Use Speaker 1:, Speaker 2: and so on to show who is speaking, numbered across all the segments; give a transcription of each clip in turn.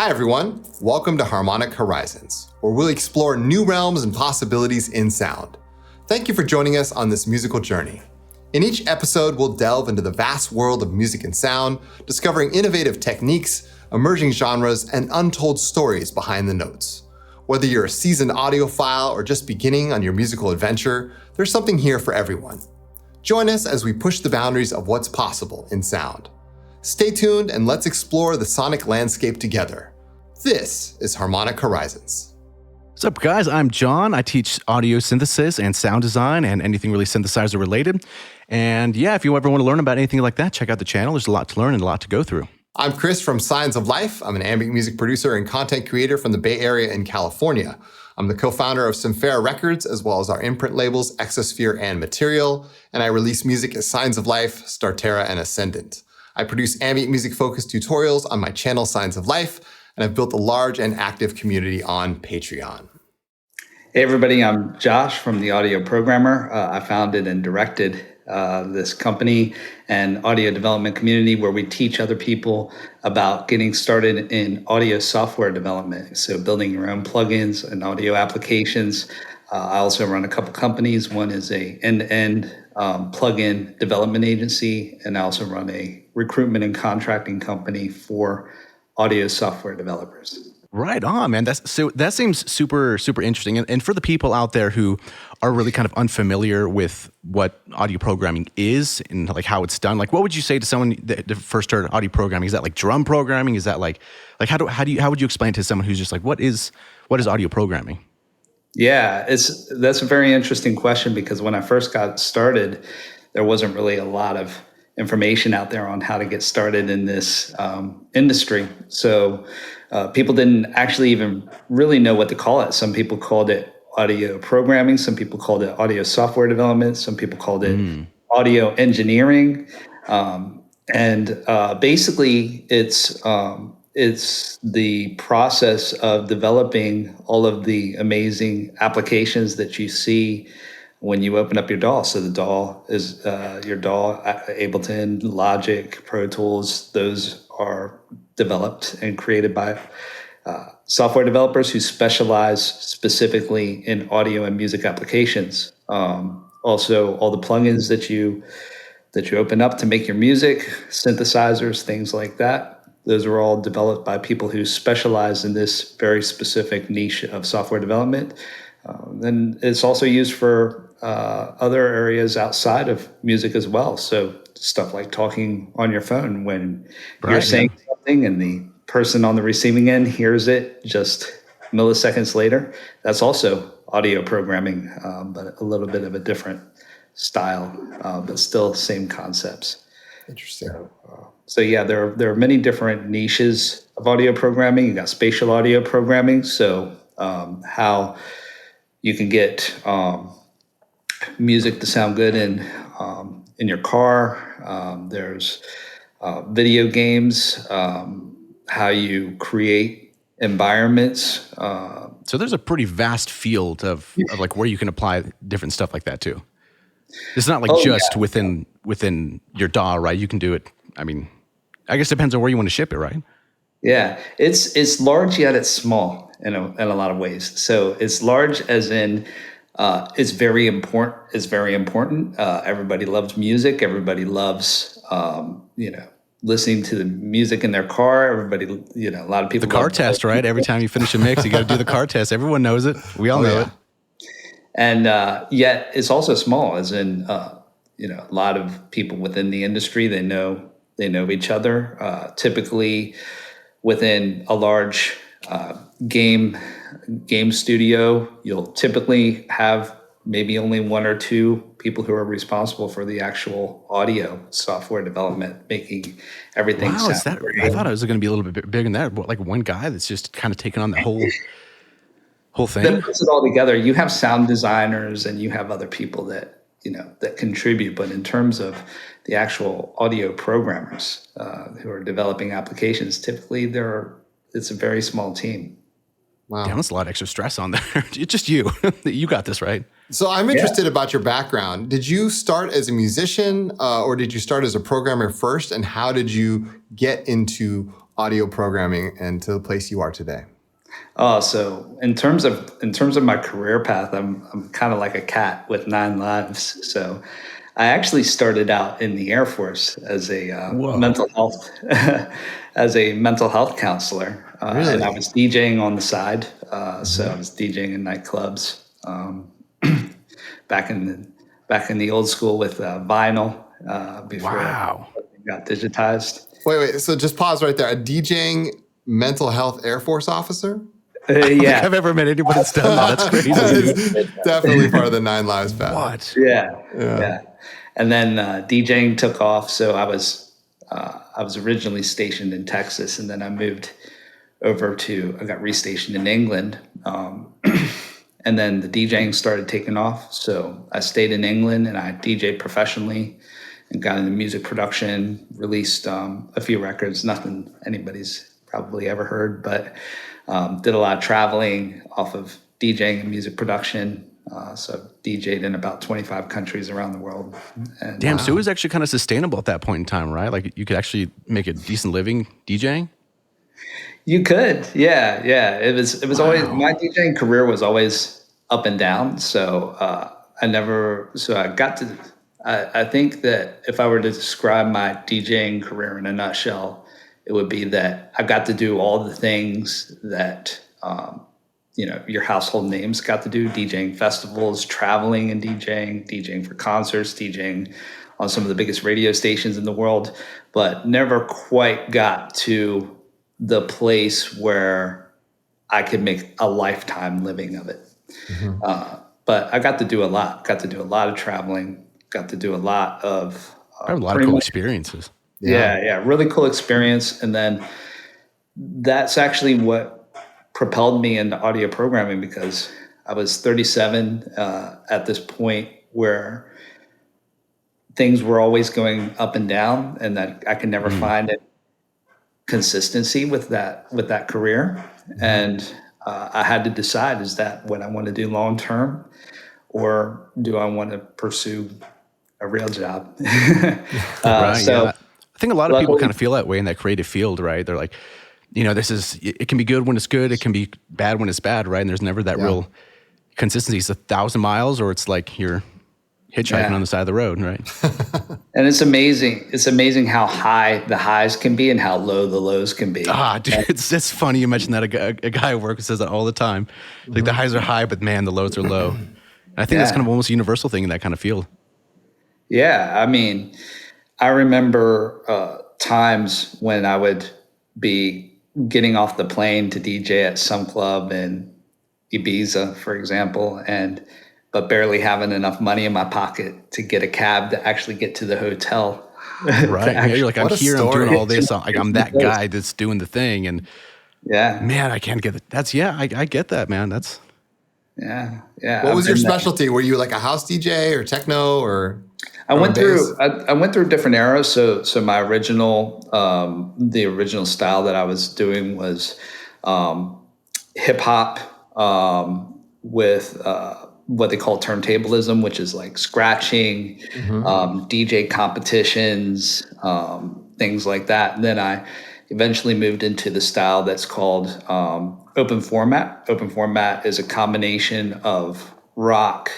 Speaker 1: Hi everyone, welcome to Harmonic Horizons, where we'll explore new realms and possibilities in sound. Thank you for joining us on this musical journey. In each episode, we'll delve into the vast world of music and sound, discovering innovative techniques, emerging genres, and untold stories behind the notes. Whether you're a seasoned audiophile or just beginning on your musical adventure, there's something here for everyone. Join us as we push the boundaries of what's possible in sound. Stay tuned and let's explore the sonic landscape together. This is Harmonic Horizons.
Speaker 2: What's up, guys? I'm John. I teach audio synthesis and sound design and anything really synthesizer related. And yeah, if you ever want to learn about anything like that, check out the channel. There's a lot to learn and a lot to go through.
Speaker 1: I'm Chris from S1gns Of L1fe. I'm an ambient music producer and content creator from the Bay Area in California. I'm the co-founder of Synphaera Records, as well as our imprint labels, Exosphere and Material, and I release music as S1gns Of L1fe, Starterra, and Ascendant. I produce ambient music-focused tutorials on my channel, S1gns Of L1fe, and I've built a large and active community on Patreon.
Speaker 3: Hey everybody, I'm Josh from The Audio Programmer. I founded and directed this company and audio development community where we teach other people about getting started in audio software development. So building your own plugins and audio applications. I also run a couple companies. One is a end-to-end plugin development agency, and I also run a recruitment and contracting company for audio software developers.
Speaker 2: Right on, man. That seems super, super interesting. And for the people out there who are really kind of unfamiliar with what audio programming is and like how it's done, like what would you say to someone that first started audio programming? Is that like drum programming? Is that like how would you explain to someone who's just like, what is audio programming?
Speaker 3: Yeah, that's a very interesting question because when I first got started, there wasn't really a lot of information out there on how to get started in this industry. So people didn't actually even really know what to call it. Some people called it audio programming. Some people called it audio software development. Some people called it audio engineering. Basically, it's the process of developing all of the amazing applications that you see when you open up your DAW. So the DAW is your DAW, Ableton, Logic, Pro Tools. Those are developed and created by software developers who specialize specifically in audio and music applications. Also, all the plugins that you open up to make your music, synthesizers, things like that. Those are all developed by people who specialize in this very specific niche of software development. Then it's also used for other areas outside of music as well. So stuff like talking on your phone when you're saying something and the person on the receiving end hears it just milliseconds later. That's also audio programming, but a little bit of a different style, but still same concepts.
Speaker 1: Interesting.
Speaker 3: So yeah, there are many different niches of audio programming. You got spatial audio programming. So how you can get music to sound good in your car. There's video games, how you create environments.
Speaker 2: So there's a pretty vast field of like where you can apply different stuff like that too. It's not like within your DAW, right? You can do it. I mean, I guess it depends on where you want to ship it, right?
Speaker 3: Yeah, it's large yet it's small in a lot of ways. So it's large as in it's very important. It's very important. Everybody loves music. Everybody loves listening to the music in their car. Everybody, a lot of people.
Speaker 2: The car test, right? Every time you finish a mix, you got to do the car test. Everyone knows it. We all know it.
Speaker 3: And yet it's also small, as in a lot of people within the industry, they know each other. Typically, within a large game studio, you'll typically have maybe only one or two people who are responsible for the actual audio software development, making everything sound great.
Speaker 2: I thought it was going to be a little bit bigger than that. Like one guy that's just kind of taking on the whole thing.
Speaker 3: That puts it all together. You have sound designers and you have other people that contribute. But in terms of the actual audio programmers who are developing applications, typically it's a very small team.
Speaker 1: Wow.
Speaker 2: Damn, that's a lot of extra stress on there. It's just you. You got this, right?
Speaker 1: So I'm interested about your background. Did you start as a musician or did you start as a programmer first? And how did you get into audio programming and to the place you are today?
Speaker 3: Oh, so in terms of my career path, I'm kind of like a cat with 9 lives. So I actually started out in the Air Force as a
Speaker 2: Whoa.
Speaker 3: mental health as a mental health counselor, and I
Speaker 1: Really?
Speaker 3: was DJing on the side. So I was DJing in nightclubs back in the old school with vinyl before
Speaker 2: Wow.
Speaker 3: it got digitized.
Speaker 1: Wait. So just pause right there. A DJing mental health Air Force officer?
Speaker 2: I don't think
Speaker 3: Yeah,
Speaker 2: I've ever met anybody that's done that. That's crazy,
Speaker 1: That
Speaker 2: dude.
Speaker 1: is definitely part of the 9 Lives path.
Speaker 2: What?
Speaker 3: yeah,
Speaker 1: Yeah.
Speaker 3: yeah. And then DJing took off. So I was originally stationed in Texas, and then I moved over to I got restationed in England. And then the DJing started taking off. So I stayed in England and I DJed professionally and got into music production, released a few records, nothing anybody's probably ever heard, but did a lot of traveling off of DJing and music production. So I've DJed in about 25 countries around the world. And
Speaker 2: Damn, so it was actually kind of sustainable at that point in time, right? Like you could actually make a decent living DJing?
Speaker 3: you could, yeah. It was always my DJing career was always up and down. So I got to. I think that if I were to describe my DJing career in a nutshell, it would be that I got to do all the things that your household names got to do: DJing festivals, traveling and DJing for concerts, DJing on some of the biggest radio stations in the world, but never quite got to the place where I could make a lifetime living of it. But I got to do a lot. Got to do a lot of traveling. Got to do a lot of
Speaker 2: I have a lot of
Speaker 3: pretty
Speaker 2: cool
Speaker 3: much.
Speaker 2: experiences.
Speaker 3: Yeah, really cool experience. And then that's actually what propelled me into audio programming, because I was 37 at this point where things were always going up and down, and that I could never find it consistency with that career. And I had to decide, is that what I want to do long term, or do I want to pursue a real job?
Speaker 2: Right.
Speaker 3: So
Speaker 2: Yeah. I think a lot of people
Speaker 3: luckily-
Speaker 2: kind of feel that way in that creative field, right? They're like, it can be good when it's good. It can be bad when it's bad, right? And there's never that real consistency. It's 1,000 miles or it's like you're hitchhiking on the side of the road, right?
Speaker 3: And it's amazing. It's amazing how high the highs can be and how low the lows can be.
Speaker 2: Dude, it's funny you mentioned that. A guy at work says that all the time. Like the highs are high, but man, the lows are low. And I think that's kind of almost a universal thing in that kind of field.
Speaker 3: Yeah, I mean, I remember times when I would be getting off the plane to DJ at some club in Ibiza, for example, but barely having enough money in my pocket to get a cab to actually get to the hotel.
Speaker 2: Right. Yeah, you're like, I'm here, I'm doing all this. I'm that
Speaker 3: Yes.
Speaker 2: guy that's doing the thing. And
Speaker 3: Yeah,
Speaker 2: man, I can't get it. I get that, man. That's
Speaker 3: yeah.
Speaker 1: What was your
Speaker 3: And
Speaker 1: specialty? Were you like a house DJ or techno or?
Speaker 3: I went
Speaker 1: bass?
Speaker 3: through. I went through different eras. So my original, the original style that I was doing was hip hop with what they call turntablism, which is like scratching, DJ competitions, things like that. And then I eventually moved into the style that's called open format. Open format is a combination of rock,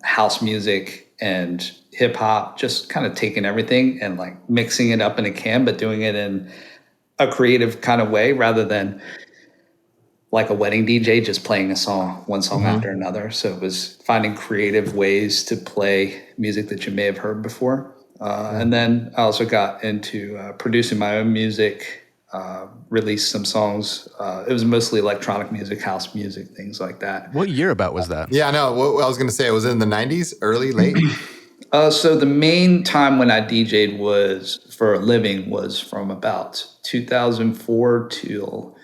Speaker 3: house music, and hip hop, just kind of taking everything and like mixing it up in a can, but doing it in a creative kind of way rather than like a wedding DJ just playing one song after another. So it was finding creative ways to play music that you may have heard before. And then I also got into producing my own music, released some songs. It was mostly electronic music, house music, things like that.
Speaker 2: what year about was that?
Speaker 1: Yeah, no. What I was going to say, it was in the 90s, early, late.
Speaker 3: So the main time when I DJ'd was for a living was from about 2004 till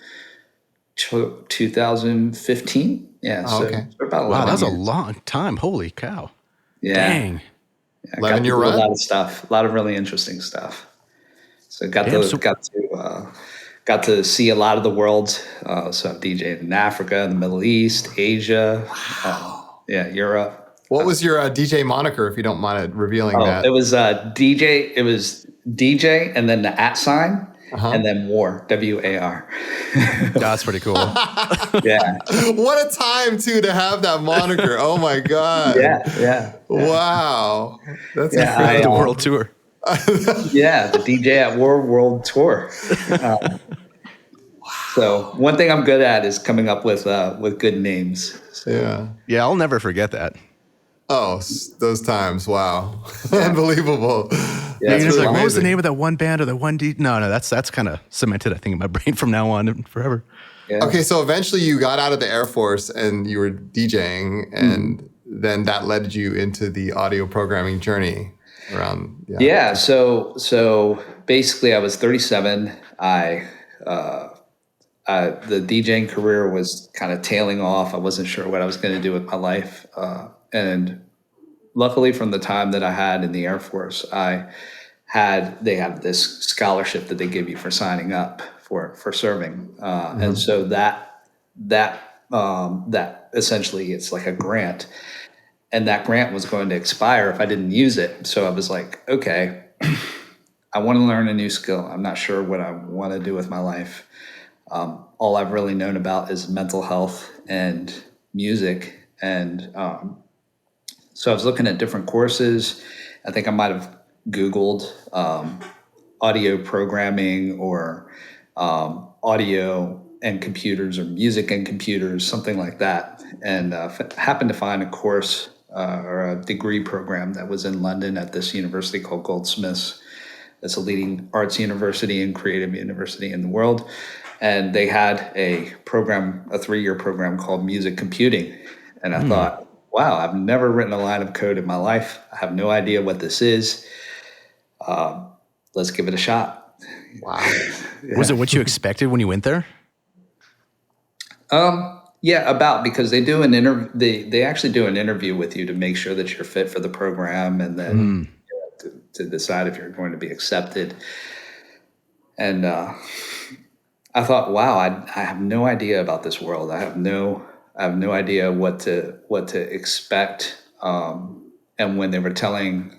Speaker 3: 2015. Yeah.
Speaker 1: Oh,
Speaker 3: So
Speaker 1: okay.
Speaker 3: for about 11
Speaker 2: Wow, that's a
Speaker 3: years.
Speaker 2: long time. Holy cow.
Speaker 3: Yeah.
Speaker 2: Dang.
Speaker 3: I got to
Speaker 1: 11-year
Speaker 3: do
Speaker 1: run?
Speaker 3: a lot of stuff, a lot of really interesting stuff. So got to see a lot of the world. So I've DJ'd in Africa, the Middle East, Asia, Europe.
Speaker 1: What was your DJ moniker, if you don't mind revealing that?
Speaker 3: It was DJ. It was DJ, and then the @ sign, and then War, WAR.
Speaker 2: That's pretty cool.
Speaker 3: Yeah.
Speaker 1: What a time too to have that moniker. Oh my God.
Speaker 3: Yeah.
Speaker 1: Wow. That's
Speaker 3: Yeah,
Speaker 2: The
Speaker 1: incredible.
Speaker 2: world tour.
Speaker 3: Yeah, the DJ at War World Tour. So one thing I'm good at is coming up with good names. So,
Speaker 1: Yeah.
Speaker 2: Yeah, I'll never forget that.
Speaker 1: Oh, those times. Wow. Unbelievable.
Speaker 3: Yeah,
Speaker 2: You're
Speaker 3: it's
Speaker 2: just
Speaker 3: really
Speaker 2: like, what was the
Speaker 1: amazing.
Speaker 2: name of that one band or the one D? No, that's kind of cemented, I think, in my brain from now on and forever.
Speaker 3: Yeah.
Speaker 1: Okay, so eventually you got out of the Air Force and you were DJing, and then that led you into the audio programming journey around.
Speaker 3: Yeah. So basically, I was 37. The DJing career was kind of tailing off. I wasn't sure what I was going to do with my life. And luckily, from the time that I had in the Air Force, they had this scholarship that they give you for signing up for serving. And so that essentially, it's like a grant. And that grant was going to expire if I didn't use it. So I was like, okay, I want to learn a new skill. I'm not sure what I want to do with my life. All I've really known about is mental health and music. And so I was looking at different courses. I think I might have Googled audio programming or audio and computers or music and computers, something like that. And happened to find a course or a degree program that was in London at this university called Goldsmiths. It's a leading arts university and creative university in the world. And they had a 3-year program called music computing. And I thought, wow, I've never written a line of code in my life. I have no idea what this is. Let's give it a shot.
Speaker 1: Wow.
Speaker 2: Was it what you expected when you went there?
Speaker 3: Yeah, because they do an they actually do an interview with you to make sure that you're fit for the program, and then to decide if you're going to be accepted. And I thought, wow, I have no idea about this world. I have no idea what to expect. And when they were telling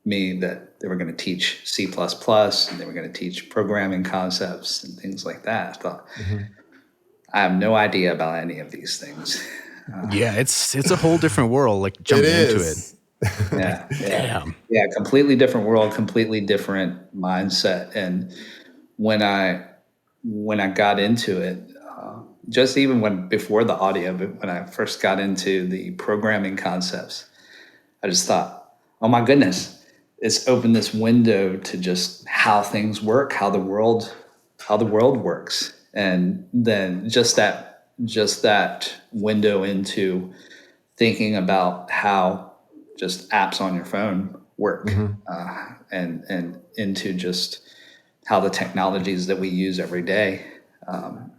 Speaker 3: me that they were going to teach C++ and they were going to teach programming concepts and things like that, I thought, I have no idea about any of these things.
Speaker 2: Yeah, it's a whole different world. Like jumping into it.
Speaker 3: Yeah,
Speaker 2: Damn.
Speaker 3: yeah, completely different world, completely different mindset. And when I got into it, just even before the audio, but when I first got into the programming concepts, I just thought, oh my goodness, it's opened this window to just how things work, how the world works. And then just that window into thinking about how just apps on your phone work, and into just how the technologies that we use every day,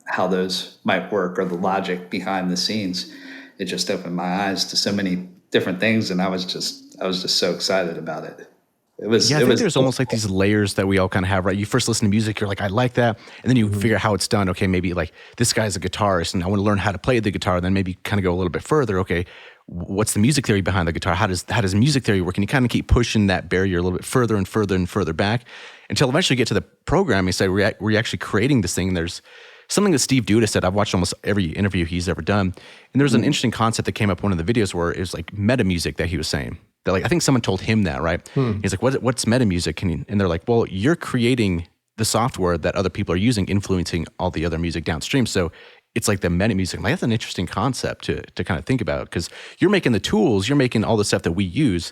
Speaker 3: how those might work, or the logic behind the scenes. It just opened my eyes to so many different things, and I was just so excited about it.
Speaker 2: I think there's almost like these layers that we all kind of have, right? You first listen to music, you're like, I like that. And then you figure out how it's done. Okay, maybe like this guy's a guitarist and I want to learn how to play the guitar. Then maybe kind of go a little bit further. Okay, what's the music theory behind the guitar? How does music theory work? And you kind of keep pushing that barrier a little bit further and further and further back until eventually you get to the programming side where we're actually creating this thing. There's something that Steve Duda said. I've watched almost every interview he's ever done. And there's an interesting concept that came up in one of the videos where it was like meta music that he was saying. That like I think someone told him that, right? He's like, what's meta music? And they're like, well, you're creating the software that other people are using, influencing all the other music downstream. So it's like the meta music. Like that's an interesting concept to kind of think about, because you're making the tools, you're making all the stuff that we use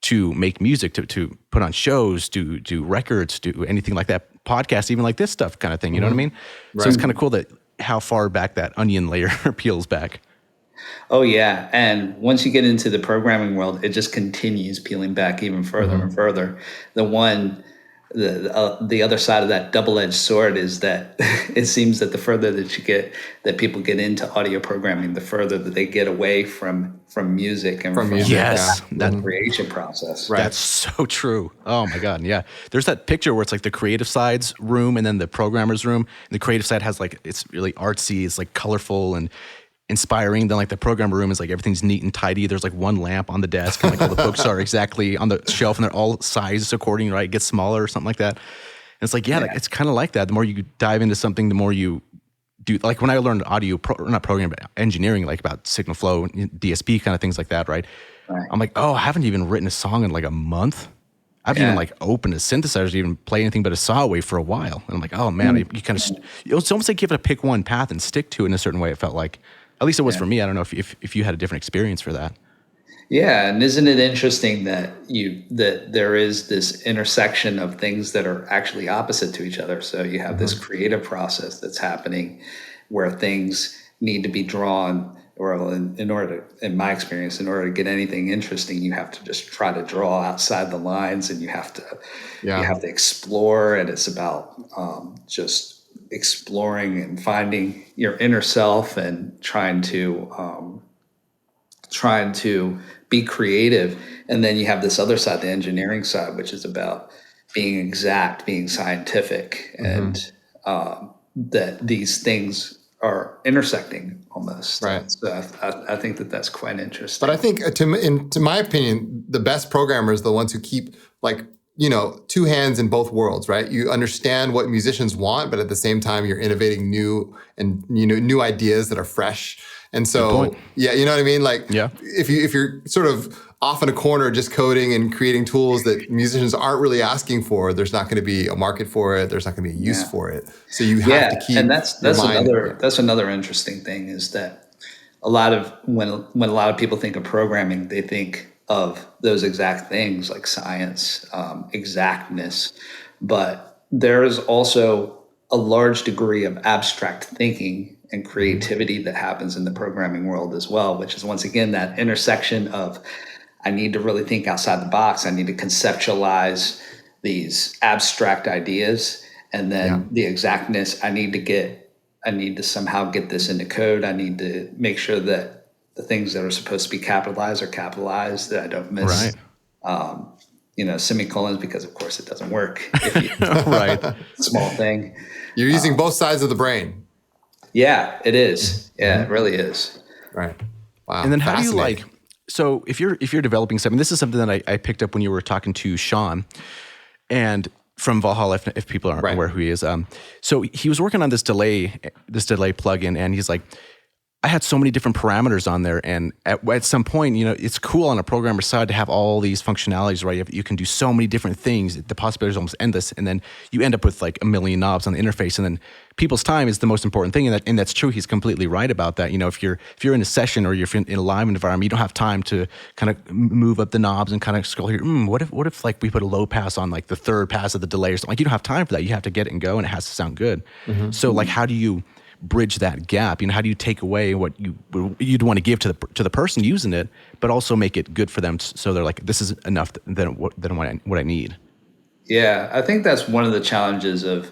Speaker 2: to make music, to put on shows, to do records, do anything like that, podcasts, even like this stuff kind of thing. You know what I mean? Right. So it's kind of cool that how far back that onion layer peels back.
Speaker 3: Oh yeah, and once you get into the programming world, it just continues peeling back even further and further. The other side of that double-edged sword is that it seems that the further that people get into audio programming, the further that they get away from music and from that creation process.
Speaker 2: Right. That's so true. Oh my God, yeah. There's that picture where it's like the creative side's room and then the programmer's room. And the creative side has like, it's really artsy, it's like colorful and inspiring. Then like the programmer room is like everything's neat and tidy. There's like one lamp on the desk and like all the books are exactly on the shelf and they're all sized according, right? It gets smaller or something like that. it's like, like, it's kind of like that. The more you dive into something, the more you do. Like when I learned not programming, but engineering, like about signal flow, DSP kind of things like that, right? I'm like, oh, I haven't even written a song in like a month. I haven't even like opened a synthesizer to even play anything but a saw wave for a while. And I'm like, oh man, you kind of, it's almost like you have to pick one path and stick to it in a certain way. It felt like, at least it was for me. I don't know if you had a different experience for that.
Speaker 3: Yeah, and isn't it interesting that there is this intersection of things that are actually opposite to each other? So you have this creative process that's happening where things need to be drawn, or in my experience, in order to get anything interesting, you have to just try to draw outside the lines, and you have to explore, and it's about just exploring and finding your inner self and trying to be creative. And then you have this other side, the engineering side, which is about being exact, being scientific, and that these things are intersecting almost.
Speaker 1: Right.
Speaker 3: So I think that's quite interesting.
Speaker 1: But I think, to my opinion, the best programmers are the ones who keep two hands in both worlds, right? You understand what musicians want, but at the same time, you're innovating new ideas that are fresh. And so, you know what I mean? Like, if you're sort of off in a corner just coding and creating tools that musicians aren't really asking for, there's not going to be a market for it. There's not going to be a use for it. So you have to keep.
Speaker 3: And that's another interesting thing, is that when a lot of people think of programming, they think of those exact things like science, exactness, but there is also a large degree of abstract thinking and creativity that happens in the programming world as well, which is once again that intersection of, I need to really think outside the box. I need to conceptualize these abstract ideas, and then the exactness, I need to somehow get this into code. I need to make sure that the things that are supposed to be capitalized are capitalized, that I don't miss semicolons, because of course it doesn't work. Right. Small thing.
Speaker 1: You're using both sides of the brain.
Speaker 3: Yeah, it is. Yeah, it really is.
Speaker 1: Right. Wow.
Speaker 2: And then how do you so if you're developing something, this is something that I picked up when you were talking to Sean, and from Valhalla, if people aren't aware who he is. So he was working on this delay plugin, and he's like, I had so many different parameters on there, and at some point, it's cool on a programmer side to have all these functionalities, right? You can do so many different things. The possibilities are almost endless, and then you end up with like a million knobs on the interface, and then people's time is the most important thing, and that's true. He's completely right about that. If you're in a session or you're in a live environment, you don't have time to kind of move up the knobs and kind of scroll here. What if like we put a low pass on like the third pass of the delay or something? Like, you don't have time for that. You have to get it and go, and it has to sound good. So like, how do you bridge that gap? How do you take away what you'd want to give to the person using it, but also make it good for them, so they're like, this is enough than what I need?
Speaker 3: Yeah, I think that's one of the challenges of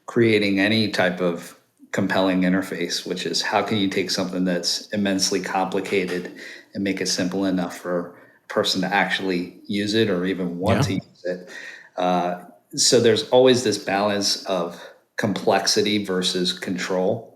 Speaker 3: creating any type of compelling interface, which is, how can you take something that's immensely complicated and make it simple enough for a person to actually use it, or even want to use it. So there's always this balance of complexity versus control.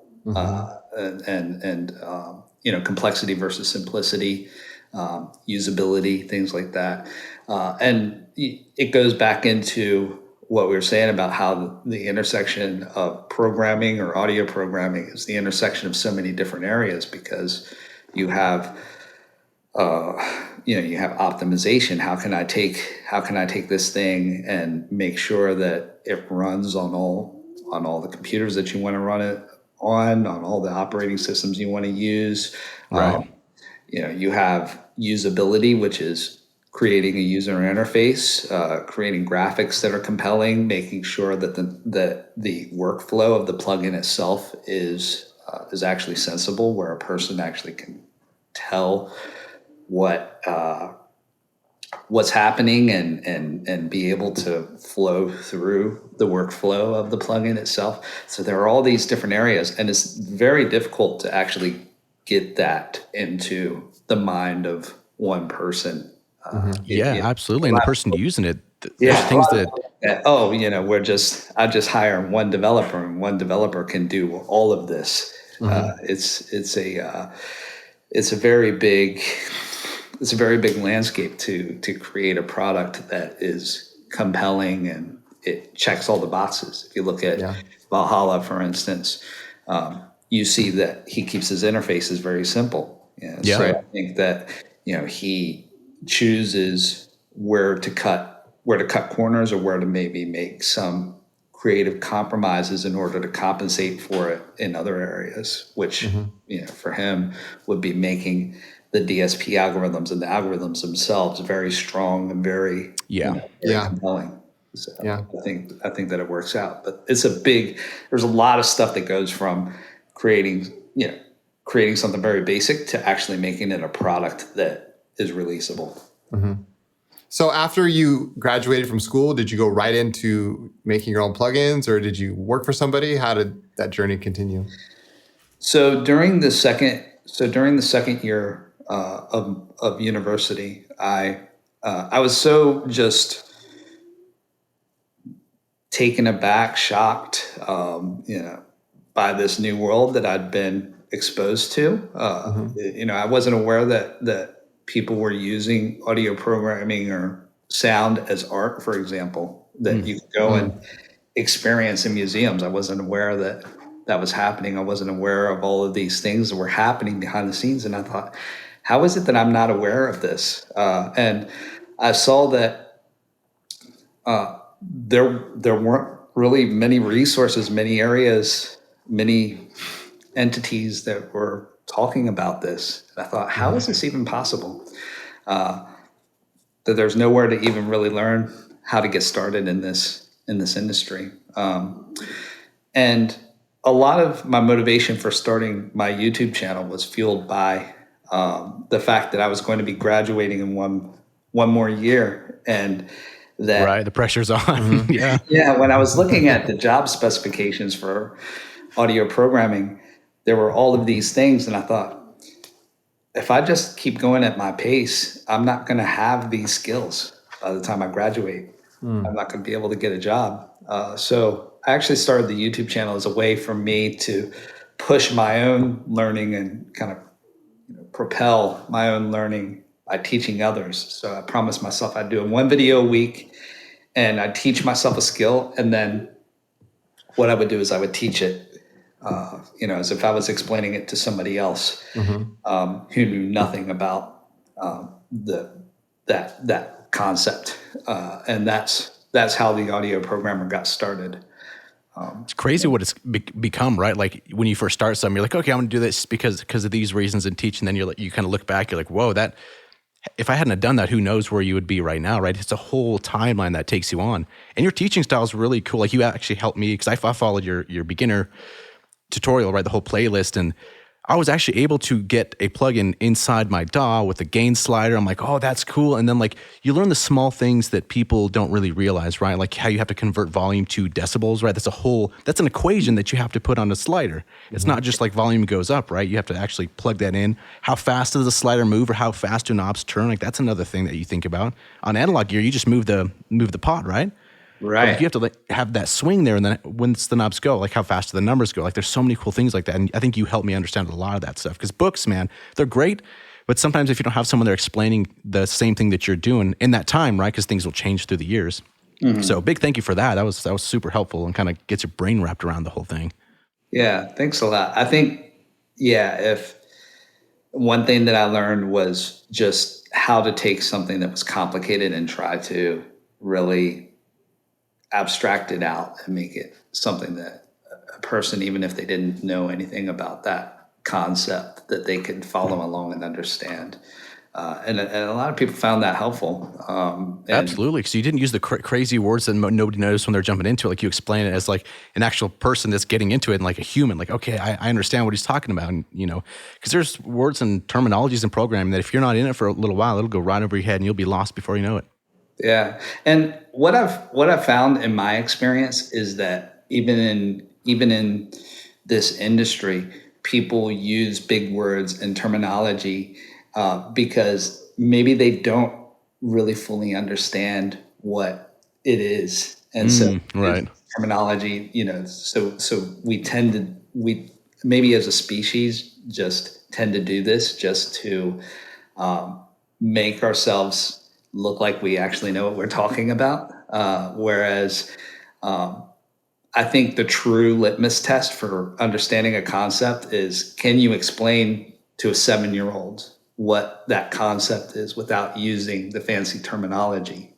Speaker 3: Complexity versus simplicity, usability, things like that. And it goes back into what we were saying about how the intersection of programming or audio programming is the intersection of so many different areas, because you have optimization. How can I take this thing and make sure that it runs on all the computers that you want to run it on all the operating systems you want to use.
Speaker 2: Right.
Speaker 3: You have usability, which is creating a user interface, creating graphics that are compelling, making sure that the workflow of the plugin itself is actually sensible, where a person actually can tell what's happening and be able to flow through the workflow of the plugin itself. So there are all these different areas, and it's very difficult to actually get that into the mind of one person.
Speaker 2: Absolutely. And the person using it, there's things that
Speaker 3: I just hire one developer, and one developer can do all of this. It's a very big landscape to create a product that is compelling and it checks all the boxes. If you look at
Speaker 1: Yeah.
Speaker 3: Valhalla, for instance, you see that he keeps his interfaces very simple.
Speaker 2: Yeah.
Speaker 3: So
Speaker 1: Right.
Speaker 3: I think that he chooses where to cut corners, or where to maybe make some creative compromises in order to compensate for it in other areas, which for him would be making the DSP algorithms and the algorithms themselves very strong and very very
Speaker 1: Yeah.
Speaker 3: compelling. So
Speaker 1: Yeah.
Speaker 3: I think that it works out, but there's a lot of stuff that goes from creating something very basic to actually making it a product that is releasable.
Speaker 1: So after you graduated from school, did you go right into making your own plugins, or did you work for somebody? How did that journey continue?
Speaker 3: So during the second year of university, I was so just taken aback, shocked, by this new world that I'd been exposed to. I wasn't aware that people were using audio programming or sound as art, for example, that you could go and experience in museums. I wasn't aware that that was happening. I wasn't aware of all of these things that were happening behind the scenes. And I thought, how is it that I'm not aware of this? And I saw that there weren't really many resources, many areas, many entities that were talking about this. And I thought, how is this even possible? That there's nowhere to even really learn how to get started in this industry. And a lot of my motivation for starting my YouTube channel was fueled by the fact that I was going to be graduating in one more year, and that
Speaker 2: Right. The pressure's on. Yeah.
Speaker 3: yeah, when I was looking at the job specifications for audio programming, there were all of these things, and I thought, if I just keep going at my pace, I'm not going to have these skills by the time I graduate. I'm not going to be able to get a job. So I actually started the YouTube channel as a way for me to push my own learning and kind of propel my own learning by teaching others. So I promised myself I'd do one video a week, and I'd teach myself a skill, and then what I would do is I would teach it, as if I was explaining it to somebody else who knew nothing about that concept, and that's how the audio programmer got started.
Speaker 2: It's crazy what it's become, right? Like when you first start something, you're like, okay, I'm going to do this because of these reasons and teach. And then you kind of look back, you're like, whoa, if I hadn't have done that, who knows where you would be right now, right? It's a whole timeline that takes you on. And your teaching style is really cool. Like you actually helped me because I followed your beginner tutorial, right? The whole playlist. And I was actually able to get a plugin inside my DAW with a gain slider. I'm like, oh, that's cool. And then like you learn the small things that people don't really realize, right? Like how you have to convert volume to decibels, right? That's an equation that you have to put on a slider. It's not just like volume goes up, right? You have to actually plug that in. How fast does the slider move, or how fast do knobs turn? Like that's another thing that you think about. On analog gear, you just move the pot, right?
Speaker 3: Right.
Speaker 2: Like you have to have that swing there, and then once the knobs go, like how fast do the numbers go? Like there's so many cool things like that, and I think you helped me understand a lot of that stuff. Because books, man, they're great, but sometimes if you don't have someone there explaining the same thing that you're doing in that time, right? Because things will change through the years. So big thank you for that. That was super helpful and kind of gets your brain wrapped around the whole thing.
Speaker 3: Yeah, thanks a lot. I think, if one thing that I learned was just how to take something that was complicated and try to really abstract it out and make it something that a person, even if they didn't know anything about that concept, that they could follow along and understand. And a lot of people found that helpful.
Speaker 2: Absolutely, because you didn't use the crazy words that nobody noticed when they're jumping into it. Like you explain it as like an actual person that's getting into it, and like a human. Like, okay, I understand what he's talking about, and because there's words and terminologies in programming that if you're not in it for a little while, it'll go right over your head, and you'll be lost before you know it.
Speaker 3: Yeah, and what I've found in my experience is that even in this industry, people use big words and terminology because maybe they don't really fully understand what it is, and so
Speaker 2: right.
Speaker 3: terminology, so we maybe as a species just tend to do this just to make ourselves look like we actually know what we're talking about. Whereas I think the true litmus test for understanding a concept is, can you explain to a 7-year-old what that concept is without using the fancy terminology?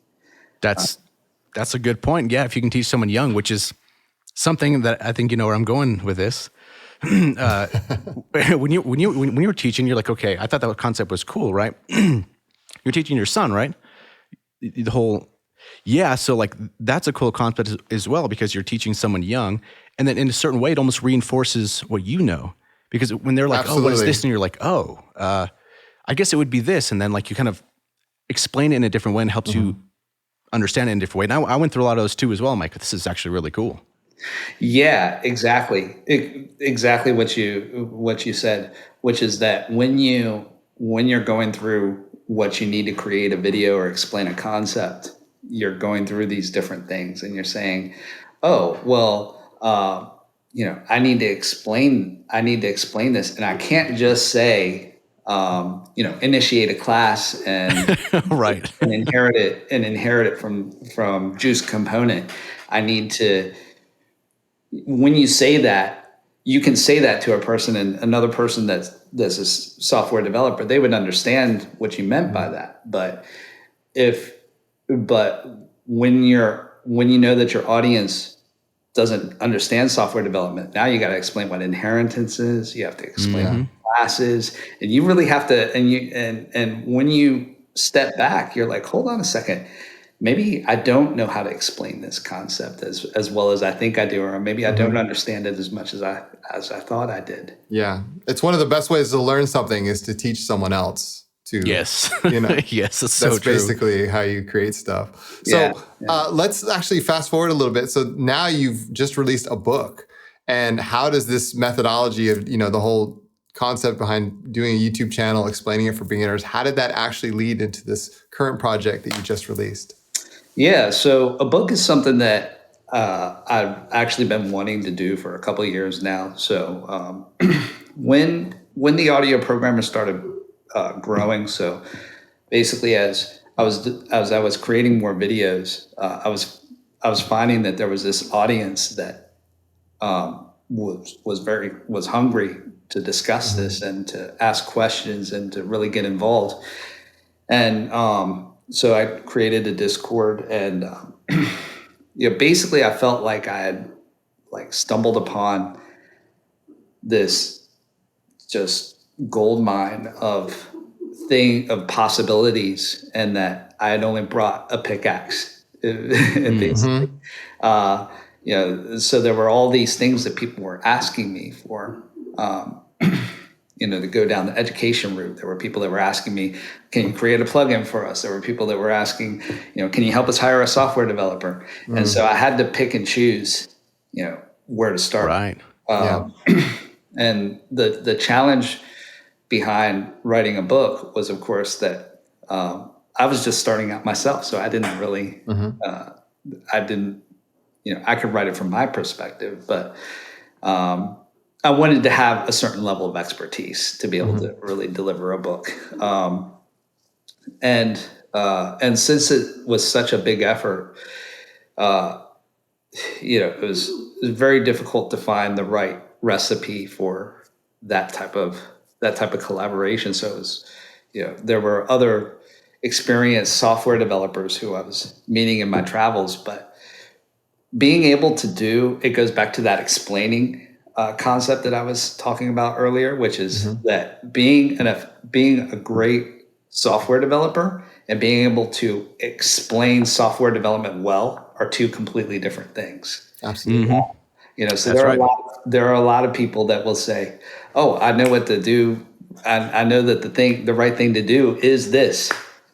Speaker 2: That's a good point. Yeah, if you can teach someone young, which is something that I think you know where I'm going with this. When you were teaching, you're like, okay, I thought that concept was cool, right? You're teaching your son, right? The whole, yeah. So like, that's a cool concept as well, because you're teaching someone young, and then in a certain way, it almost reinforces what you know. Because when they're like,
Speaker 1: Absolutely.
Speaker 2: oh, what is this? And you're like, oh, I guess it would be this. And then like you kind of explain it in a different way and helps you understand it in a different way. And I went through a lot of those too as well. I'm like, this is actually really cool.
Speaker 3: Yeah, exactly. Exactly what you said, which is that when you're going through what you need to create a video or explain a concept, you're going through these different things, and you're saying, oh, well, I need to explain this, and I can't just say, initiate a class and
Speaker 2: Right.
Speaker 3: and inherit it from Juice Component. I need to. When you say that, you can say that to a person, and another person that's a software developer, they would understand what you meant by that. But when you know that your audience doesn't understand software development, now you got to explain what inheritance is. You have to explain classes, and you really have to. And when you step back, you're like, hold on a second. Maybe I don't know how to explain this concept as well as I think I do, or maybe I don't understand it as much as I thought I did.
Speaker 1: Yeah. It's one of the best ways to learn something is to teach someone else to,
Speaker 2: Yes. Yes, that's so
Speaker 1: that's
Speaker 2: true.
Speaker 1: basically how you create stuff. So let's actually fast forward a little bit. So now you've just released a book, and how does this methodology of, the whole concept behind doing a YouTube channel, explaining it for beginners, how did that actually lead into this current project that you just released?
Speaker 3: Yeah, so a book is something that I've actually been wanting to do for a couple of years now. So when the audio programmer started growing, so basically as I was creating more videos, I was finding that there was this audience that was hungry to discuss this and to ask questions and to really get involved. And so I created a Discord, and basically I felt like I had stumbled upon this just gold mine of possibilities, and that I had only brought a pickaxe. Basically, so there were all these things that people were asking me for. To go down the education route. There were people that were asking me, can you create a plugin for us? There were people that were asking, can you help us hire a software developer? And so I had to pick and choose, where to start.
Speaker 2: Right.
Speaker 3: And the challenge behind writing a book was, of course, that I was just starting out myself. So I didn't really, I could write it from my perspective, but I wanted to have a certain level of expertise to be able to really deliver a book. And since it was such a big effort, it was very difficult to find the right recipe for that type of collaboration. So it was, there were other experienced software developers who I was meeting in my travels, but being able to do it goes back to that explaining concept that I was talking about earlier, which is that being a great software developer and being able to explain software development well are two completely different things.
Speaker 1: Absolutely.
Speaker 3: So there are a lot of people that will say, "Oh, I know what to do. I know that the right thing to do is this."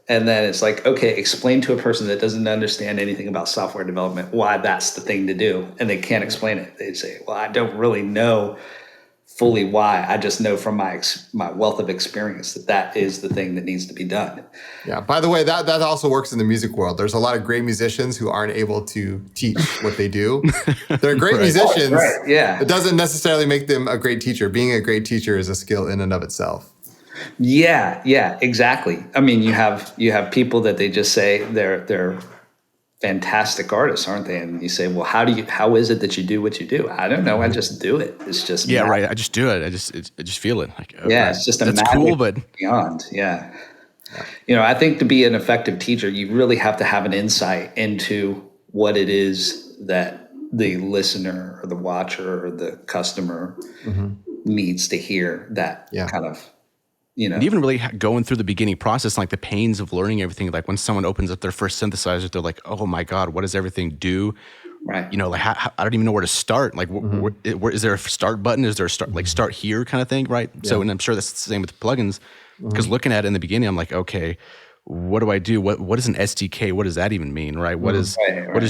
Speaker 3: And then it's like, okay, explain to a person that doesn't understand anything about software development why that's the thing to do. And they can't explain it. They say, well, I don't really know fully why. I just know from my wealth of experience that is the thing that needs to be done.
Speaker 1: Yeah. By the way, that also works in the music world. There's a lot of great musicians who aren't able to teach what they do. They're great musicians.
Speaker 3: Right. Yeah.
Speaker 1: It doesn't necessarily make them a great teacher. Being a great teacher is a skill in and of itself. Yeah,
Speaker 3: exactly. I mean, you have people that they just say they're fantastic artists, aren't they? And you say, well, how is it that you do what you do? I don't know. I just do it. It's just
Speaker 2: Yeah,
Speaker 3: magic.
Speaker 2: right. I just do it. I just feel it. Like,
Speaker 3: Yeah, it's just a
Speaker 2: that's
Speaker 3: magic
Speaker 2: cool, but
Speaker 3: beyond. Yeah. I think to be an effective teacher, you really have to have an insight into what it is that the listener or the watcher or the customer needs to hear, that kind of,
Speaker 2: and even really going through the beginning process, like the pains of learning everything. Like when someone opens up their first synthesizer, they're like, "Oh my God, what does everything do?"
Speaker 3: right.
Speaker 2: Like I don't even know where to start. Like, where is there a start button? Is there a start here kind of thing, right? So, and I'm sure that's the same with plugins, because looking at it in the beginning, I'm like, okay, what do I do? What is an SDK? What does that even mean, right? What is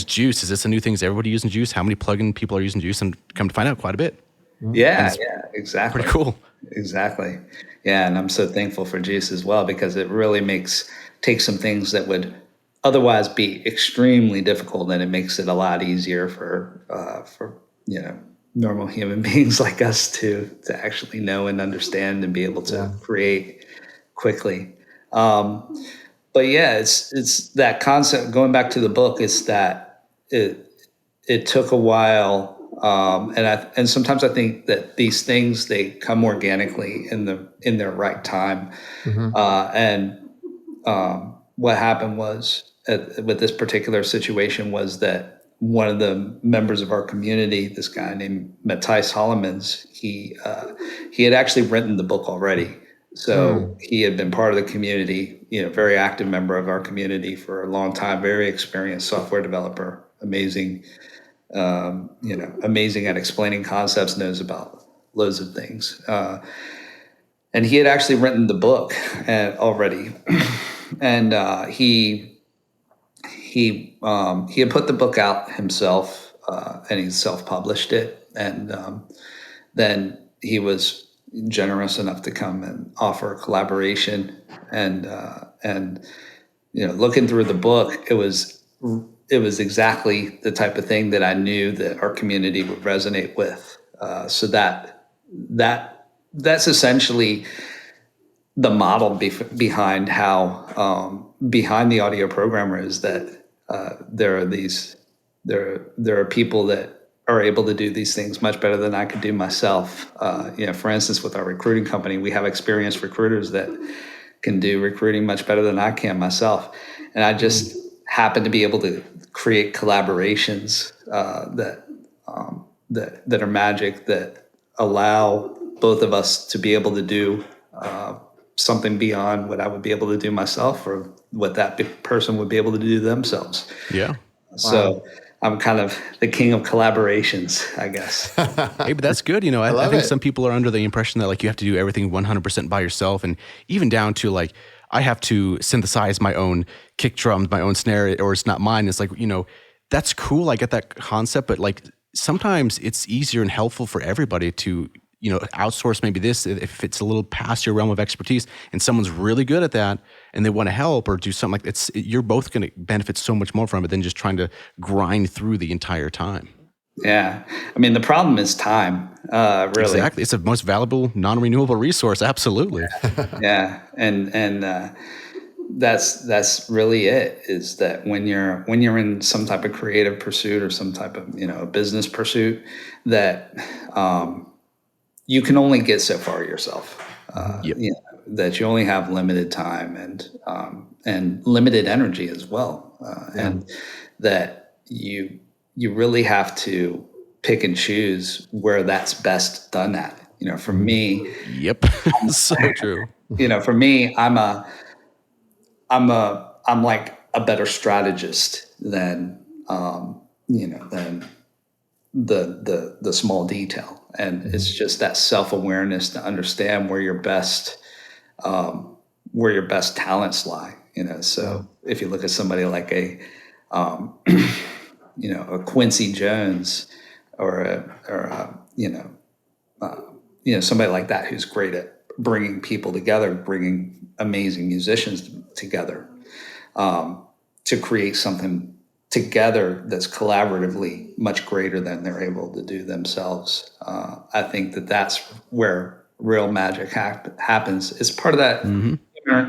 Speaker 2: Juice? Is this a new thing? Is everybody using Juice? How many plugin people are using Juice? And come to find out, quite a bit.
Speaker 3: Yeah, exactly.
Speaker 2: Pretty cool.
Speaker 3: Exactly. Yeah, and I'm so thankful for Juice as well, because it really takes some things that would otherwise be extremely difficult, and it makes it a lot easier for normal human beings like us to actually know and understand and be able to create quickly. But yeah, it's that concept. Going back to the book, it's that it took a while. And sometimes I think that these things, they come organically in their right time. What happened was with this particular situation was that one of the members of our community, this guy named Matthijs Hollemans, he had actually written the book already. So he had been part of the community, very active member of our community for a long time, very experienced software developer, amazing at explaining concepts, knows about loads of things. And he had actually written the book already. And he had put the book out himself, and he self-published it. And then he was generous enough to come and offer a collaboration. And looking through the book, it was exactly the type of thing that I knew that our community would resonate with. So that's essentially the model behind how behind the audio programmer is that there are people that are able to do these things much better than I could do myself. For instance, with our recruiting company, we have experienced recruiters that can do recruiting much better than I can myself, and I just happen to be able to create collaborations that are magic, that allow both of us to be able to do something beyond what I would be able to do myself, or what that person would be able to do themselves.
Speaker 2: Yeah.
Speaker 3: So I'm kind of the king of collaborations, I guess.
Speaker 2: Hey, but that's good. I think some people are under the impression that like you have to do everything 100% by yourself, and even down to like I have to synthesize my own kick drums, my own snare, or it's not mine. It's like, that's cool. I get that concept, but like sometimes it's easier and helpful for everybody to outsource maybe this if it's a little past your realm of expertise and someone's really good at that and they want to help or do something like that. You're both going to benefit so much more from it than just trying to grind through the entire time.
Speaker 3: Yeah. I mean, the problem is time, really.
Speaker 2: Exactly. It's the most valuable, non-renewable resource. Absolutely.
Speaker 3: Yeah. And that's really it, is that when you're in some type of creative pursuit or some type of, business pursuit, that, you can only get so far yourself. That you only have limited time and limited energy as well, and that you really have to pick and choose where that's best done at. For me,
Speaker 2: yep, so true.
Speaker 3: For me, I'm like a better strategist than than the small detail. And it's just that self-awareness to understand where your best talents lie. So if you look at somebody like a Quincy Jones or somebody like that who's great at bringing people together, bringing amazing musicians together, to create something together that's collaboratively much greater than they're able to do themselves. I think that's where real magic happens. It's part of that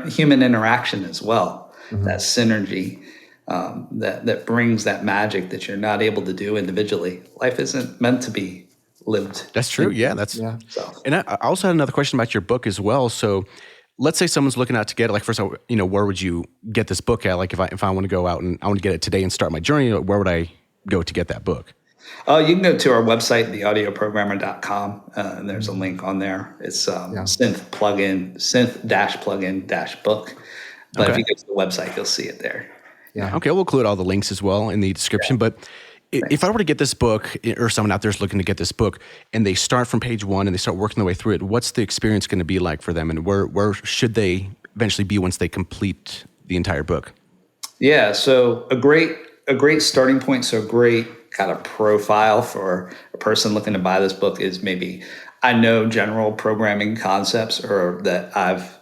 Speaker 3: human interaction as well, that synergy. that brings that magic that you're not able to do individually. Life isn't meant to be lived.
Speaker 2: That's true. Yeah, that's.
Speaker 1: Yeah.
Speaker 3: So.
Speaker 2: And I also had another question about your book as well. So, let's say someone's looking out to get it. Like, first, where would you get this book at? Like, if I want to go out and I want to get it today and start my journey, where would I go to get that book?
Speaker 3: You can go to our website, theaudioprogrammer.com, and there's a link on there. It's synth-plugin-book. But if you go to the website, you'll see it there.
Speaker 1: Yeah.
Speaker 2: Okay, we'll include all the links as well in the description. Yeah. But if I were to get this book, or someone out there is looking to get this book, and they start from page one and they start working their way through it, what's the experience going to be like for them, and where should they eventually be once they complete the entire book?
Speaker 3: Yeah, so a great starting point, so a great kind of profile for a person looking to buy this book is maybe I know general programming concepts, or that I've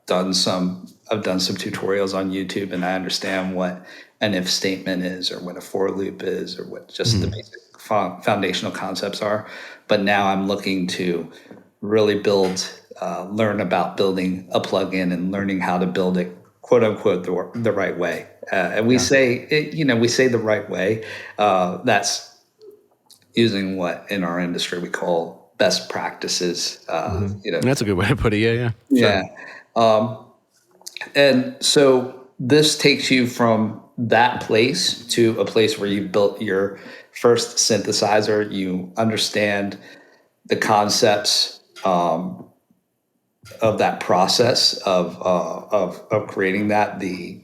Speaker 3: done some tutorials on YouTube, and I understand what an if statement is, or what a for loop is, or what just the basic foundational concepts are. But now I'm looking to really learn about building a plugin and learning how to build it, quote unquote, the right way. And we say it, we say the right way. That's using what in our industry we call best practices.
Speaker 2: That's a good way to put it. Yeah.
Speaker 3: Yeah. And so this takes you from that place to a place where you built your first synthesizer. You understand the concepts of that process of creating that, the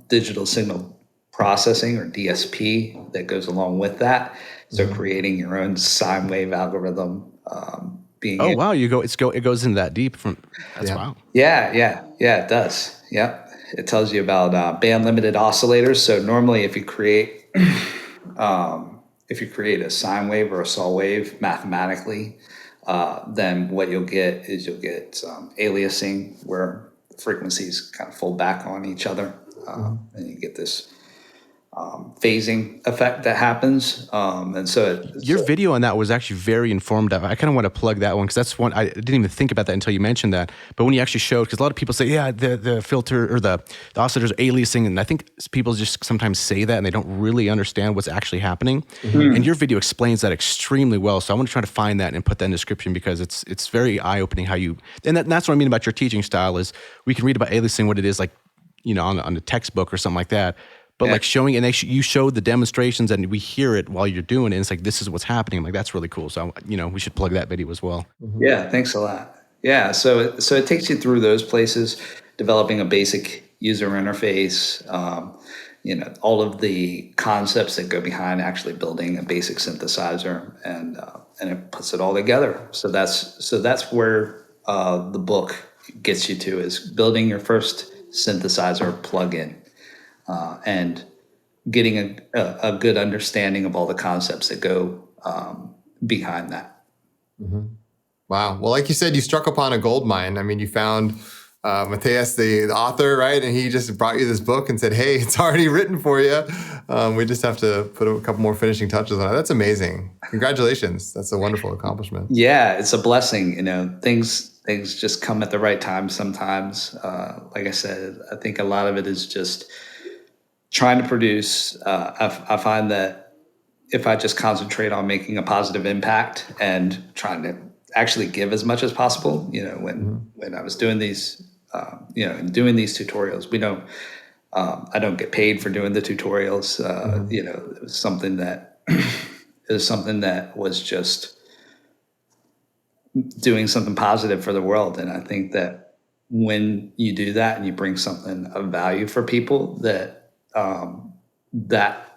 Speaker 3: digital signal processing, or DSP, that goes along with that. So creating your own sine wave algorithm.
Speaker 2: Wow, it goes into that deep. That's wow.
Speaker 3: Yeah, it does. Yeah, it tells you about band limited oscillators. So normally, if you create a sine wave or a saw wave mathematically, then what you'll get is aliasing, where the frequencies kind of fold back on each other, and you get this phasing effect that happens. And so
Speaker 2: your video on that was actually very informative. I kind of want to plug that one, because that's one I didn't even think about that until you mentioned that. But when you actually showed, because a lot of people say, yeah, the filter or the oscillators are aliasing, and I think people just sometimes say that and they don't really understand what's actually happening. And your video explains that extremely well. So I want to try to find that and put that in the description, because it's very eye-opening how you, and that's what I mean about your teaching style, is we can read about aliasing, what it is, like, on the textbook or something like that. But like showing, and you showed the demonstrations, and we hear it while you're doing it. And it's like, this is what's happening. I'm like, that's really cool. So, we should plug that video as well.
Speaker 3: Yeah, thanks a lot. Yeah, so it takes you through those places, developing a basic user interface, all of the concepts that go behind actually building a basic synthesizer, and it puts it all together. So that's where the book gets you to, is building your first synthesizer plugin. And getting a good understanding of all the concepts that go behind that.
Speaker 1: Wow. Well, like you said, you struck upon a gold mine. I mean, you found Matthias, the author, right? And he just brought you this book and said, hey, it's already written for you. We just have to put a couple more finishing touches on it. That's amazing. Congratulations. That's a wonderful accomplishment.
Speaker 3: Yeah, it's a blessing. Things just come at the right time sometimes. Like I said, I think a lot of it is just trying to produce. I find that if I just concentrate on making a positive impact and trying to actually give as much as possible, when I was doing these, doing these tutorials, I don't get paid for doing the tutorials. It was something that was just doing something positive for the world. And I think that when you do that and you bring something of value for people, that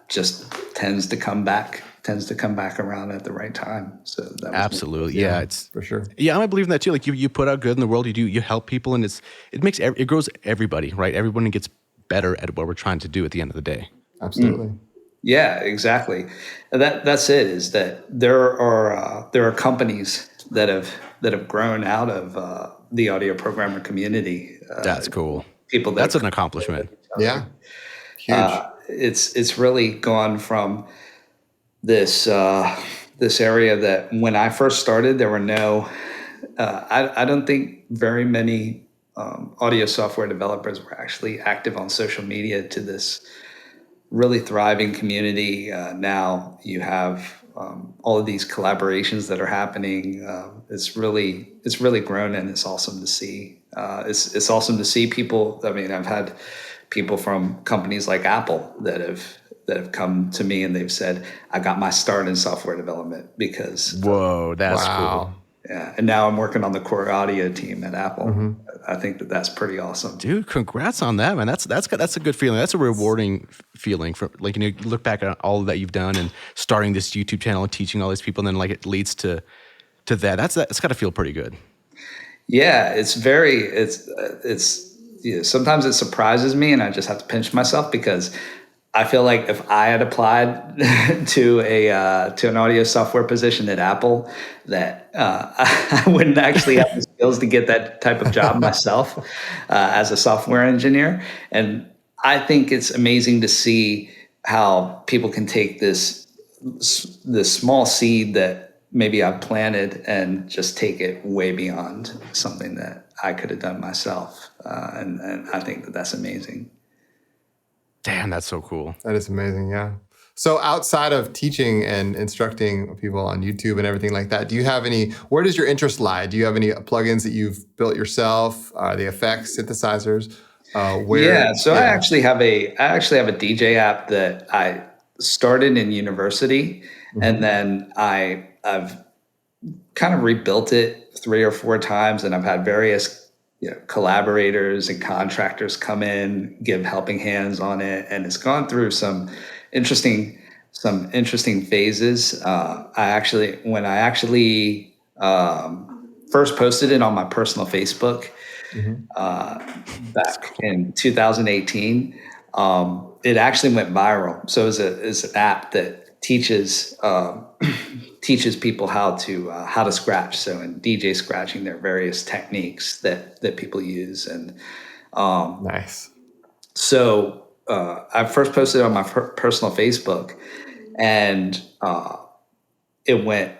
Speaker 3: just tends to come back around at the right time. So that was
Speaker 2: absolutely. Yeah, it's
Speaker 1: for sure.
Speaker 2: Yeah, I believe in that too. Like you put out good in the world, you help people, and it grows everybody, right? Everyone gets better at what we're trying to do at the end of the day.
Speaker 1: Absolutely.
Speaker 3: Yeah, exactly. That's it, is that there are companies that have grown out of the audio programmer community.
Speaker 2: That's cool.
Speaker 3: People
Speaker 2: that's an accomplishment.
Speaker 1: Yeah. Huge.
Speaker 3: It's really gone from this area that when I first started, there were no, I don't think very many audio software developers were actually active on social media to this really thriving community. Now you have all of these collaborations that are happening. It's really grown, and it's awesome to see. It's awesome to see people. I mean, I've had people from companies like Apple that have come to me and they've said, I got my start in software development because
Speaker 2: Whoa, that's
Speaker 1: Wow.
Speaker 2: cool.
Speaker 3: yeah, and now I'm working on the core audio team at Apple. I think that's pretty awesome.
Speaker 2: Dude, congrats on that, man. That's a good feeling. That's a rewarding feeling for like, you look back at all that you've done and starting this YouTube channel and teaching all these people, and then like it leads to that. That's got to feel pretty good.
Speaker 3: Yeah, it's sometimes it surprises me, and I just have to pinch myself because I feel like if I had applied to an audio software position at Apple, that I wouldn't actually have the skills to get that type of job myself as a software engineer. And I think it's amazing to see how people can take this small seed that maybe I've planted and just take it way beyond something that I could have done myself. And I think that that's amazing.
Speaker 2: Damn, that's so cool.
Speaker 1: That is amazing, yeah. So outside of teaching and instructing people on YouTube and everything like that, where does your interest lie? Do you have any plugins that you've built yourself, the effects, synthesizers?
Speaker 3: I actually have a DJ app that I started in university, and then I've kind of rebuilt it 3 or 4 times, and I've had various collaborators and contractors come in, give helping hands on it, and it's gone through some interesting phases. When I actually first posted it on my personal Facebook back in 2018, it actually went viral. So it's an app that teaches people how to scratch. So in DJ scratching, there are various techniques that people use, and
Speaker 1: nice.
Speaker 3: So I first posted on my personal Facebook, and it went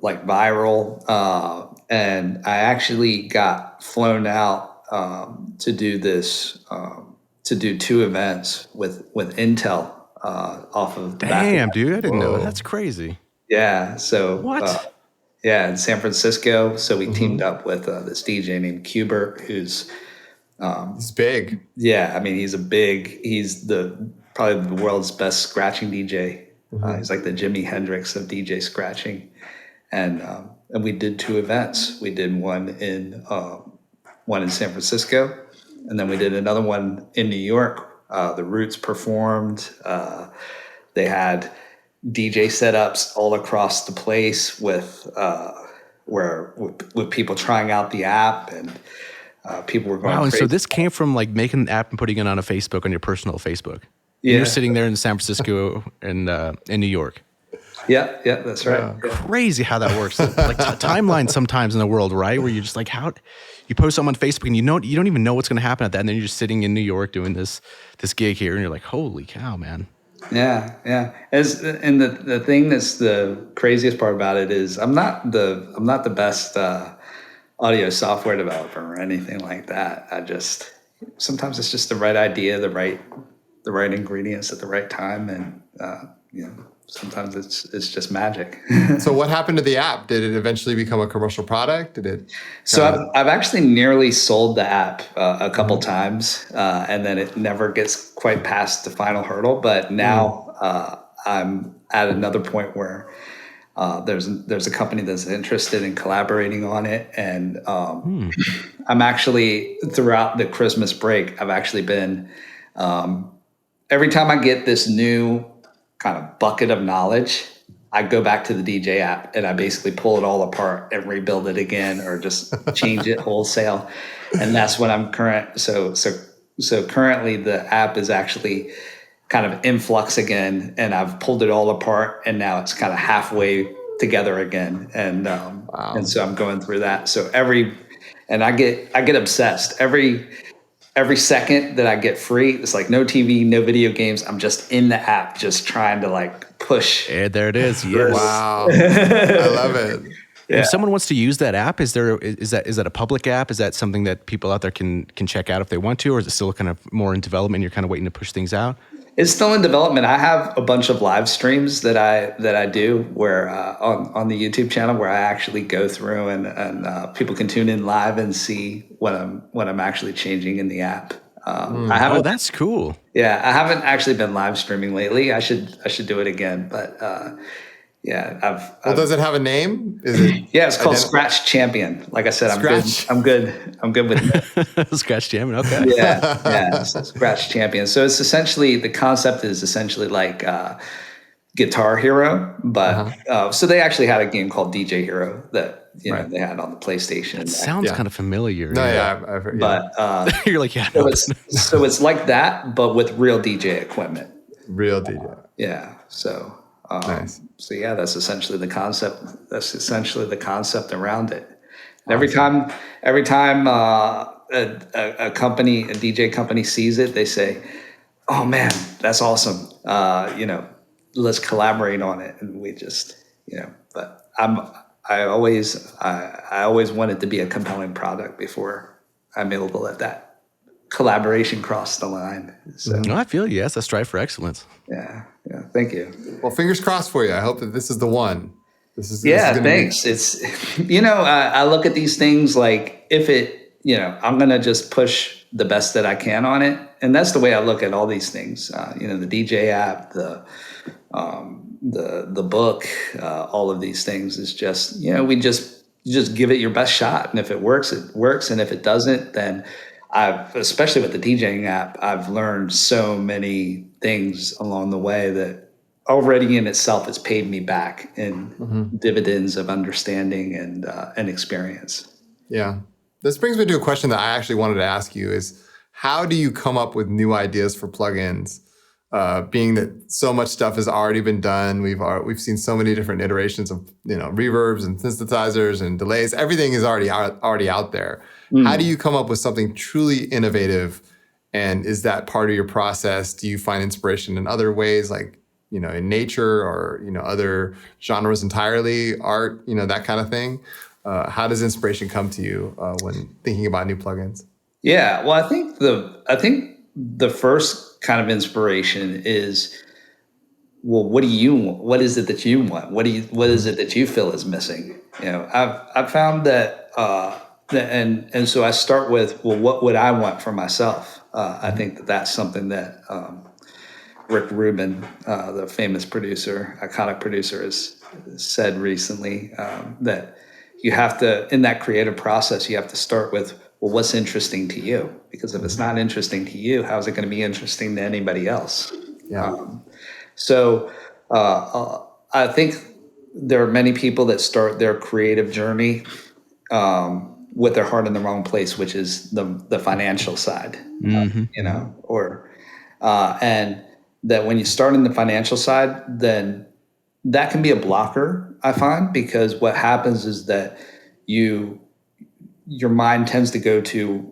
Speaker 3: like viral, and I actually got flown out to do 2 events with Intel off of.
Speaker 2: Damn, dude, I didn't know that. That's crazy.
Speaker 3: Yeah. So
Speaker 2: what?
Speaker 3: In San Francisco. So we teamed up with this DJ named Qbert, who's
Speaker 1: he's big.
Speaker 3: Yeah, I mean he's probably the world's best scratching DJ. He's like the Jimi Hendrix of DJ scratching, and we did 2 events. We did one in San Francisco, and then we did another one in New York. The Roots performed. They had DJ setups all across the place with people trying out the app, and people were going
Speaker 2: wow. And
Speaker 3: crazy.
Speaker 2: so this came from like making the app and putting it on a Facebook, on your personal Facebook.
Speaker 3: Yeah.
Speaker 2: You're sitting there in San Francisco and in New York.
Speaker 3: Yeah, that's right.
Speaker 1: Yeah.
Speaker 3: Yeah.
Speaker 2: Crazy how that works. Like timeline sometimes in the world, right? Where you're just like, how you post something on Facebook and you don't even know what's going to happen at that, and then you're just sitting in New York doing this gig here, and you're like, holy cow, man.
Speaker 3: Yeah. And the thing that's the craziest part about it is I'm not the best audio software developer or anything like that. Sometimes it's just the right idea, the right ingredients at the right time, and sometimes it's just magic.
Speaker 1: So what happened to the app? Did it eventually become a commercial product?
Speaker 3: So I've actually nearly sold the app a couple times, and then it never gets quite past the final hurdle. But now I'm at another point where there's a company that's interested in collaborating on it, and I'm actually, throughout the Christmas break, I've actually been every time I get this new kind of bucket of knowledge, I go back to the DJ app and I basically pull it all apart and rebuild it again, or just change it wholesale. And that's what I'm So currently the app is actually kind of in flux again, and I've pulled it all apart, and now it's kind of halfway together again. And and so I'm going through that. So I get obsessed every second that I get free. It's like no TV, no video games. I'm just in the app, just trying to like push.
Speaker 2: Yeah, there it is. Yes.
Speaker 1: Wow. I love it.
Speaker 2: If someone wants to use that app, is that a public app? Is that something that people out there can check out if they want to, or is it still kind of more in development? You're kind of waiting to push things out?
Speaker 3: It's still in development. I have a bunch of live streams that I do where on the YouTube channel where I actually go through and people can tune in live and see what I'm actually changing in the app.
Speaker 2: That's cool.
Speaker 3: Yeah, I haven't actually been live streaming lately. I should do it again, but
Speaker 1: does it have a name? Is it?
Speaker 3: Yeah, it's called Scratch Champion. Like I said, I'm good with
Speaker 2: Scratch Champion. Okay.
Speaker 3: Yeah, so Scratch Champion. So it's essentially, the concept is essentially like Guitar Hero, but so they actually had a game called DJ Hero that they had on the PlayStation.
Speaker 2: That sounds kind of familiar.
Speaker 1: No, I've heard.
Speaker 3: But
Speaker 2: you're like, yeah.
Speaker 3: So it's like that, but with real DJ equipment.
Speaker 1: Real DJ.
Speaker 3: Yeah. So.
Speaker 1: Nice.
Speaker 3: So yeah, that's essentially the concept. That's essentially the concept around it. And every time a company, a DJ company sees it, they say, "Oh man, that's awesome! Let's collaborate on it." And we just, But I always want it to be a compelling product before I'm able to let that collaboration cross the line. So,
Speaker 2: no, I feel you. Yes, I strive for excellence.
Speaker 3: Yeah. Thank you.
Speaker 1: Well, fingers crossed for you. I hope that this is the one.
Speaker 3: Thanks. It's, I look at these things like I'm going to just push the best that I can on it. And that's the way I look at all these things. The DJ app, the book, all of these things is just, you just give it your best shot. And if it works, it works. And if it doesn't, then especially with the DJing app, I've learned so many things along the way that already in itself has paid me back in dividends of understanding and experience.
Speaker 1: Yeah. This brings me to a question that I actually wanted to ask you is, how do you come up with new ideas for plugins? Being that so much stuff has already been done, we've seen so many different iterations of reverbs and synthesizers and delays. Everything is already out there. How do you come up with something truly innovative? And is that part of your process? Do you find inspiration in other ways, like in nature or other genres entirely, art, that kind of thing? How does inspiration come to you when thinking about new plugins?
Speaker 3: Yeah, well, I think the first kind of inspiration is, well, what do you want? What is it that you want? What is it that you feel is missing? I've found that, and so I start with, well, what would I want for myself? I think that's something that Rick Rubin, the famous producer, iconic producer, has said recently, that you have to, in that creative process, you have to start with, well, what's interesting to you? Because if it's not interesting to you, how is it going to be interesting to anybody else?
Speaker 1: Yeah.
Speaker 3: So I think there are many people that start their creative journey with their heart in the wrong place, which is the financial side, and that when you start in the financial side, then that can be a blocker, I find, because what happens is that your mind tends to go to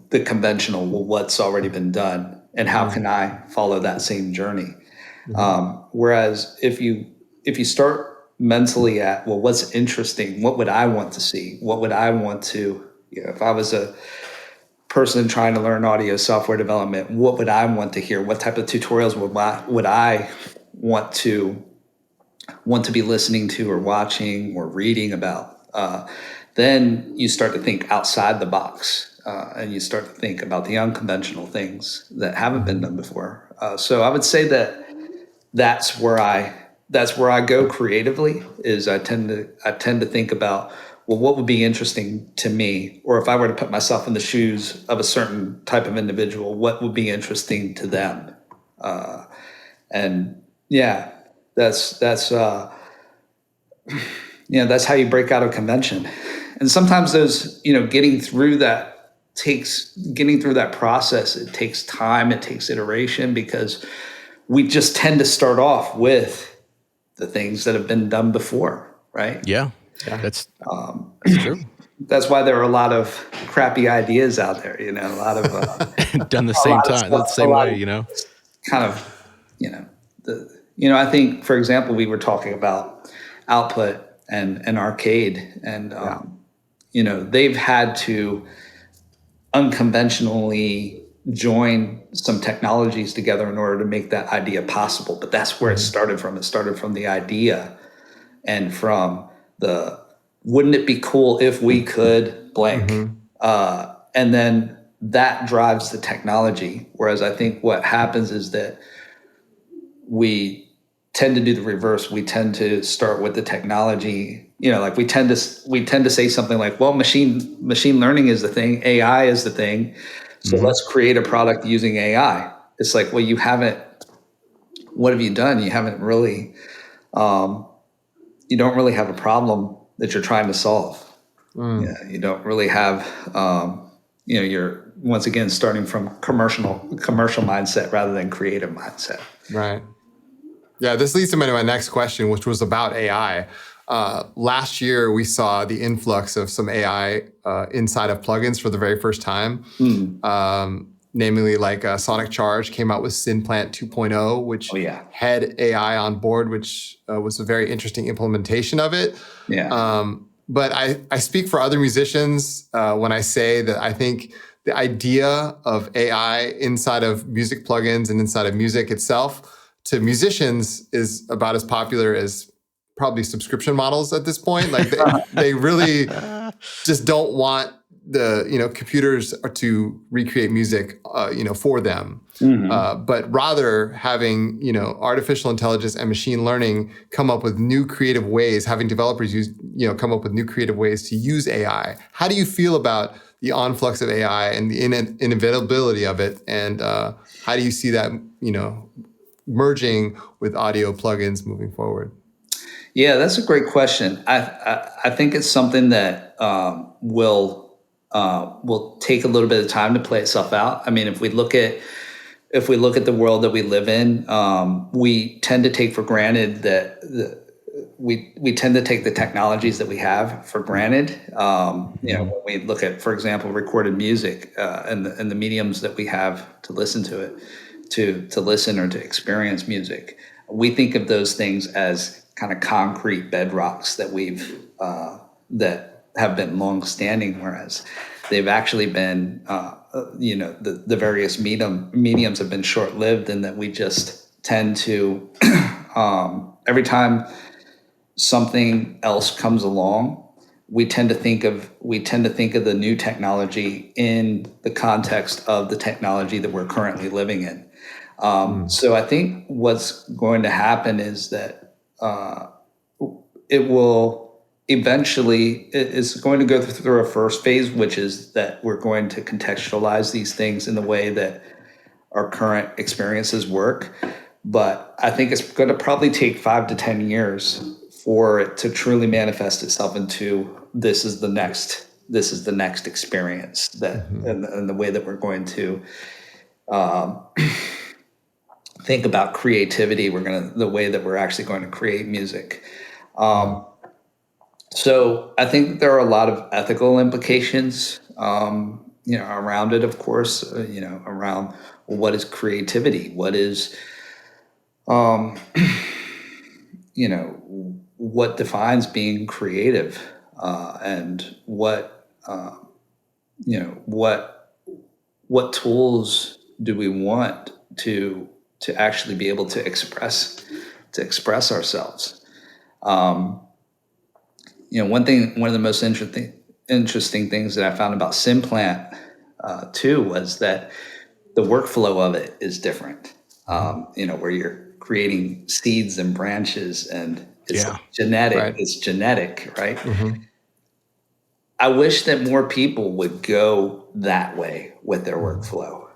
Speaker 3: the conventional, well, what's already been done, and how can I follow that same journey? Whereas if you start mentally at, well, what's interesting? What would I want to see? What would I want to, if I was a person trying to learn audio software development, what would I want to hear? What type of tutorials would I want to be listening to or watching or reading about? Then you start to think outside the box, and you start to think about the unconventional things that haven't been done before. So I would say that that's where I go creatively. Is I tend to think about, well, what would be interesting to me, or if I were to put myself in the shoes of a certain type of individual, what would be interesting to them? And yeah, that's how you break out of convention. And sometimes those, getting through that process, it takes time, it takes iteration, because we just tend to start off with the things that have been done before, right?
Speaker 2: Yeah. That's true.
Speaker 3: That's why there are a lot of crappy ideas out there, a lot of
Speaker 2: done the same time, the same way,
Speaker 3: kind of, I think, for example, we were talking about output and arcade, and they've had to unconventionally join some technologies together in order to make that idea possible. But that's where it started from. It started from the idea and from the, wouldn't it be cool if we could blank? And then that drives the technology. Whereas I think what happens is that we tend to do the reverse. We tend to start with the technology. Like we tend to say something like, well, machine learning is the thing, AI is the thing, so let's create a product using AI. It's like, well, what have you done? You haven't really, you don't really have a problem that you're trying to solve. You don't really have, you're once again starting from commercial mindset rather than creative mindset.
Speaker 1: Right. Yeah, this leads to my next question, which was about AI. Last year, we saw the influx of some AI inside of plugins for the very first time. Namely, like Sonic Charge came out with Synplant 2.0, which had AI on board, which was a very interesting implementation of it. But I speak for other musicians when I say that I think the idea of AI inside of music plugins and inside of music itself to musicians is about as popular as probably subscription models at this point. Like they really just don't want the computers to recreate music for them, but rather having artificial intelligence and machine learning come up with new creative ways, having developers come up with new creative ways to use AI. How do you feel about the influx of AI and the inevitability of it, and how do you see that merging with audio plugins moving forward?
Speaker 3: Yeah, that's a great question. I think it's something that will take a little bit of time to play itself out. I mean, if we look at the world that we live in, we tend to take for granted that we tend to take the technologies that we have for granted. When we look at, for example, recorded music and the mediums that we have to listen to it, to listen or to experience music, we think of those things as kind of concrete bedrocks that have been long-standing, whereas they've actually been, the various mediums have been short-lived, and that we just tend to, every time something else comes along, we tend to think of the new technology in the context of the technology that we're currently living in. So I think what's going to happen is that it will eventually, it's going to go through a first phase, which is that we're going to contextualize these things in the way that our current experiences work. But I think it's going to probably take 5 to 10 years for it to truly manifest itself into this is the next experience that and the way that we're going to think about creativity. The way that we're actually going to create music. So I think there are a lot of ethical implications, around it, of course, around what is creativity, what is, what defines being creative, and what tools do we want to actually be able to express ourselves. One of the most interesting things that I found about Synplant too was that the workflow of it is different. Where you're creating seeds and branches, and it's genetic. Right. It's genetic, right? I wish that more people would go that way with their workflow.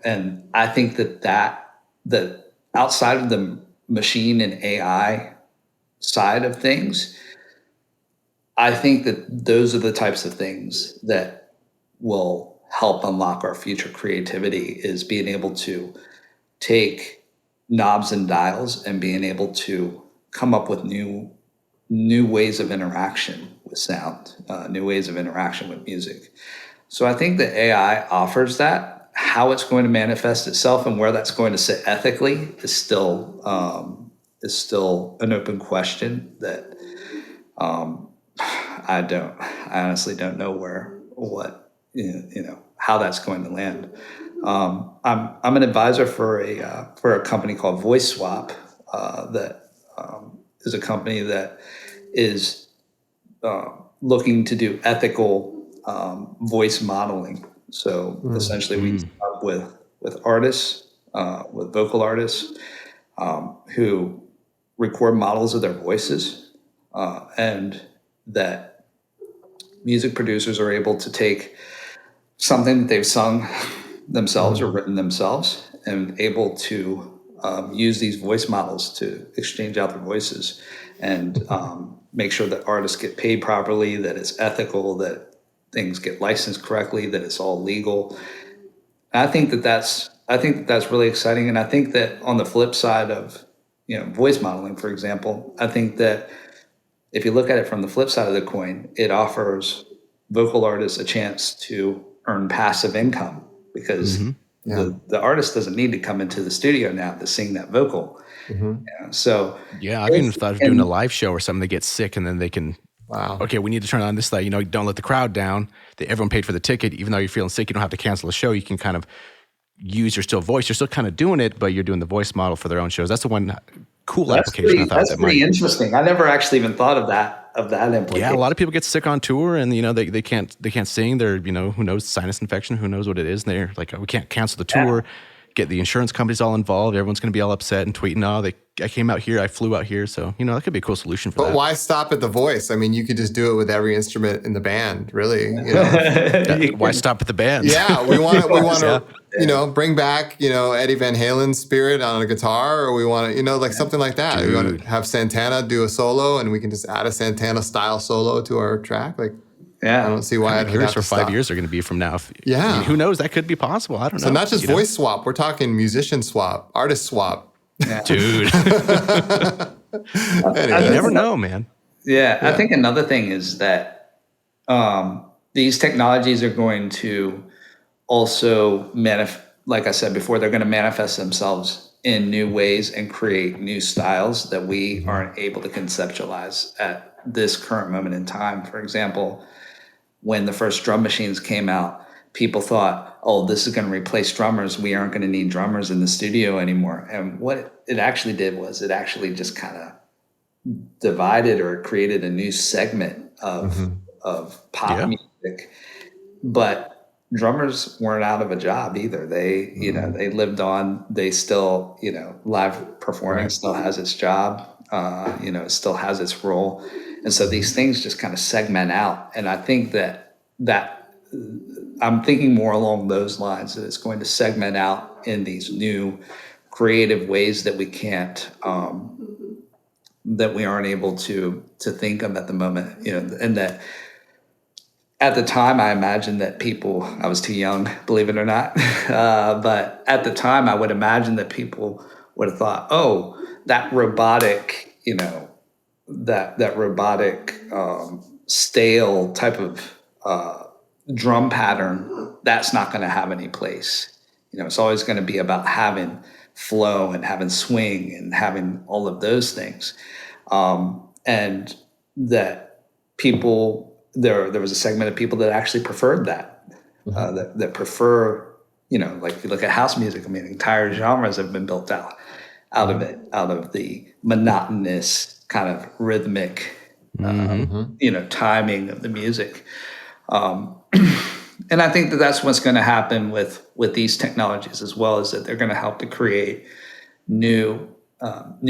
Speaker 3: And I think that outside of the machine and AI side of things, I think that those are the types of things that will help unlock our future creativity, is being able to take knobs and dials and being able to come up with new ways of interaction with sound, new ways of interaction with music. So I think that AI offers that. How it's going to manifest itself and where that's going to sit ethically is still an open question that I honestly don't know how that's going to land. I'm an advisor for a company called Voice Swap, that is a company that is looking to do ethical voice modeling. So essentially, we team up with artists, with vocal artists, who record models of their voices, and that music producers are able to take something that they've sung themselves or written themselves, and able to use these voice models to exchange out their voices, and make sure that artists get paid properly, that it's ethical, that things get licensed correctly, that it's all legal. And I think that that's really exciting. And I think that on the flip side of voice modeling, for example, I think that if you look at it from the flip side of the coin, it offers vocal artists a chance to earn passive income, because the artist doesn't need to come into the studio now to sing that vocal. So
Speaker 2: Yeah, I've even thought of doing a live show or something. They get sick and then they can,
Speaker 1: Wow.
Speaker 2: okay, we need to turn on this light. Don't let the crowd down. Everyone paid for the ticket. Even though you're feeling sick, you don't have to cancel the show. You can kind of use your still voice. You're still kind of doing it, but you're doing the voice model for their own shows. That's the one cool application I thought
Speaker 3: that's pretty interesting. I never actually even thought of that implication.
Speaker 2: Yeah, a lot of people get sick on tour, and they can't sing. They're who knows, sinus infection, who knows what it is. And they're like, oh, we can't cancel the tour. Get the insurance companies all involved. Everyone's going to be all upset and tweeting, oh, I came out here, I flew out here. So that could be a cool solution for that.
Speaker 1: But why stop at the voice? I mean, you could just do it with every instrument in the band, really.
Speaker 2: Why stop at the band?
Speaker 1: Yeah, we want to bring back Eddie Van Halen's spirit on a guitar, or we want to like something like that.
Speaker 2: Dude.
Speaker 1: We want to have Santana do a solo, and we can just add a Santana style solo to our track. I don't see why I'd
Speaker 2: curious
Speaker 1: have
Speaker 2: for
Speaker 1: to
Speaker 2: 5 years are going to be from now. Who knows? That could be possible. I don't know.
Speaker 1: So not just voice swap, we're talking musician swap, artist swap.
Speaker 2: Yeah. Dude. Anyway, you never know, man.
Speaker 3: Yeah, I think another thing is that these technologies are going to also like I said before, they're going to manifest themselves in new ways and create new styles that we aren't able to conceptualize at this current moment in time. For example, when the first drum machines came out, people thought, oh, this is going to replace drummers. We aren't going to need drummers in the studio anymore. And what it actually did was it actually just kind of divided or created a new segment of pop music. But drummers weren't out of a job either. They, they lived on. They still, live performing still has its job. It still has its role. And so these things just kind of segment out. And I think that I'm thinking more along those lines, that it's going to segment out in these new creative ways that we can't, that we aren't able to think of at the moment, and that at the time I imagine that people, I was too young, believe it or not, but at the time I would imagine that people would have thought, oh, that robotic, that robotic stale type of drum pattern, that's not going to have any place. It's always going to be about having flow and having swing and having all of those things. And that people, there was a segment of people that actually preferred that, that prefer, like if you look at house music, I mean, entire genres have been built out of it, out of the monotonous kind of rhythmic, timing of the music. And I think that that's what's going to happen with these technologies as well, is that they're going to help to create new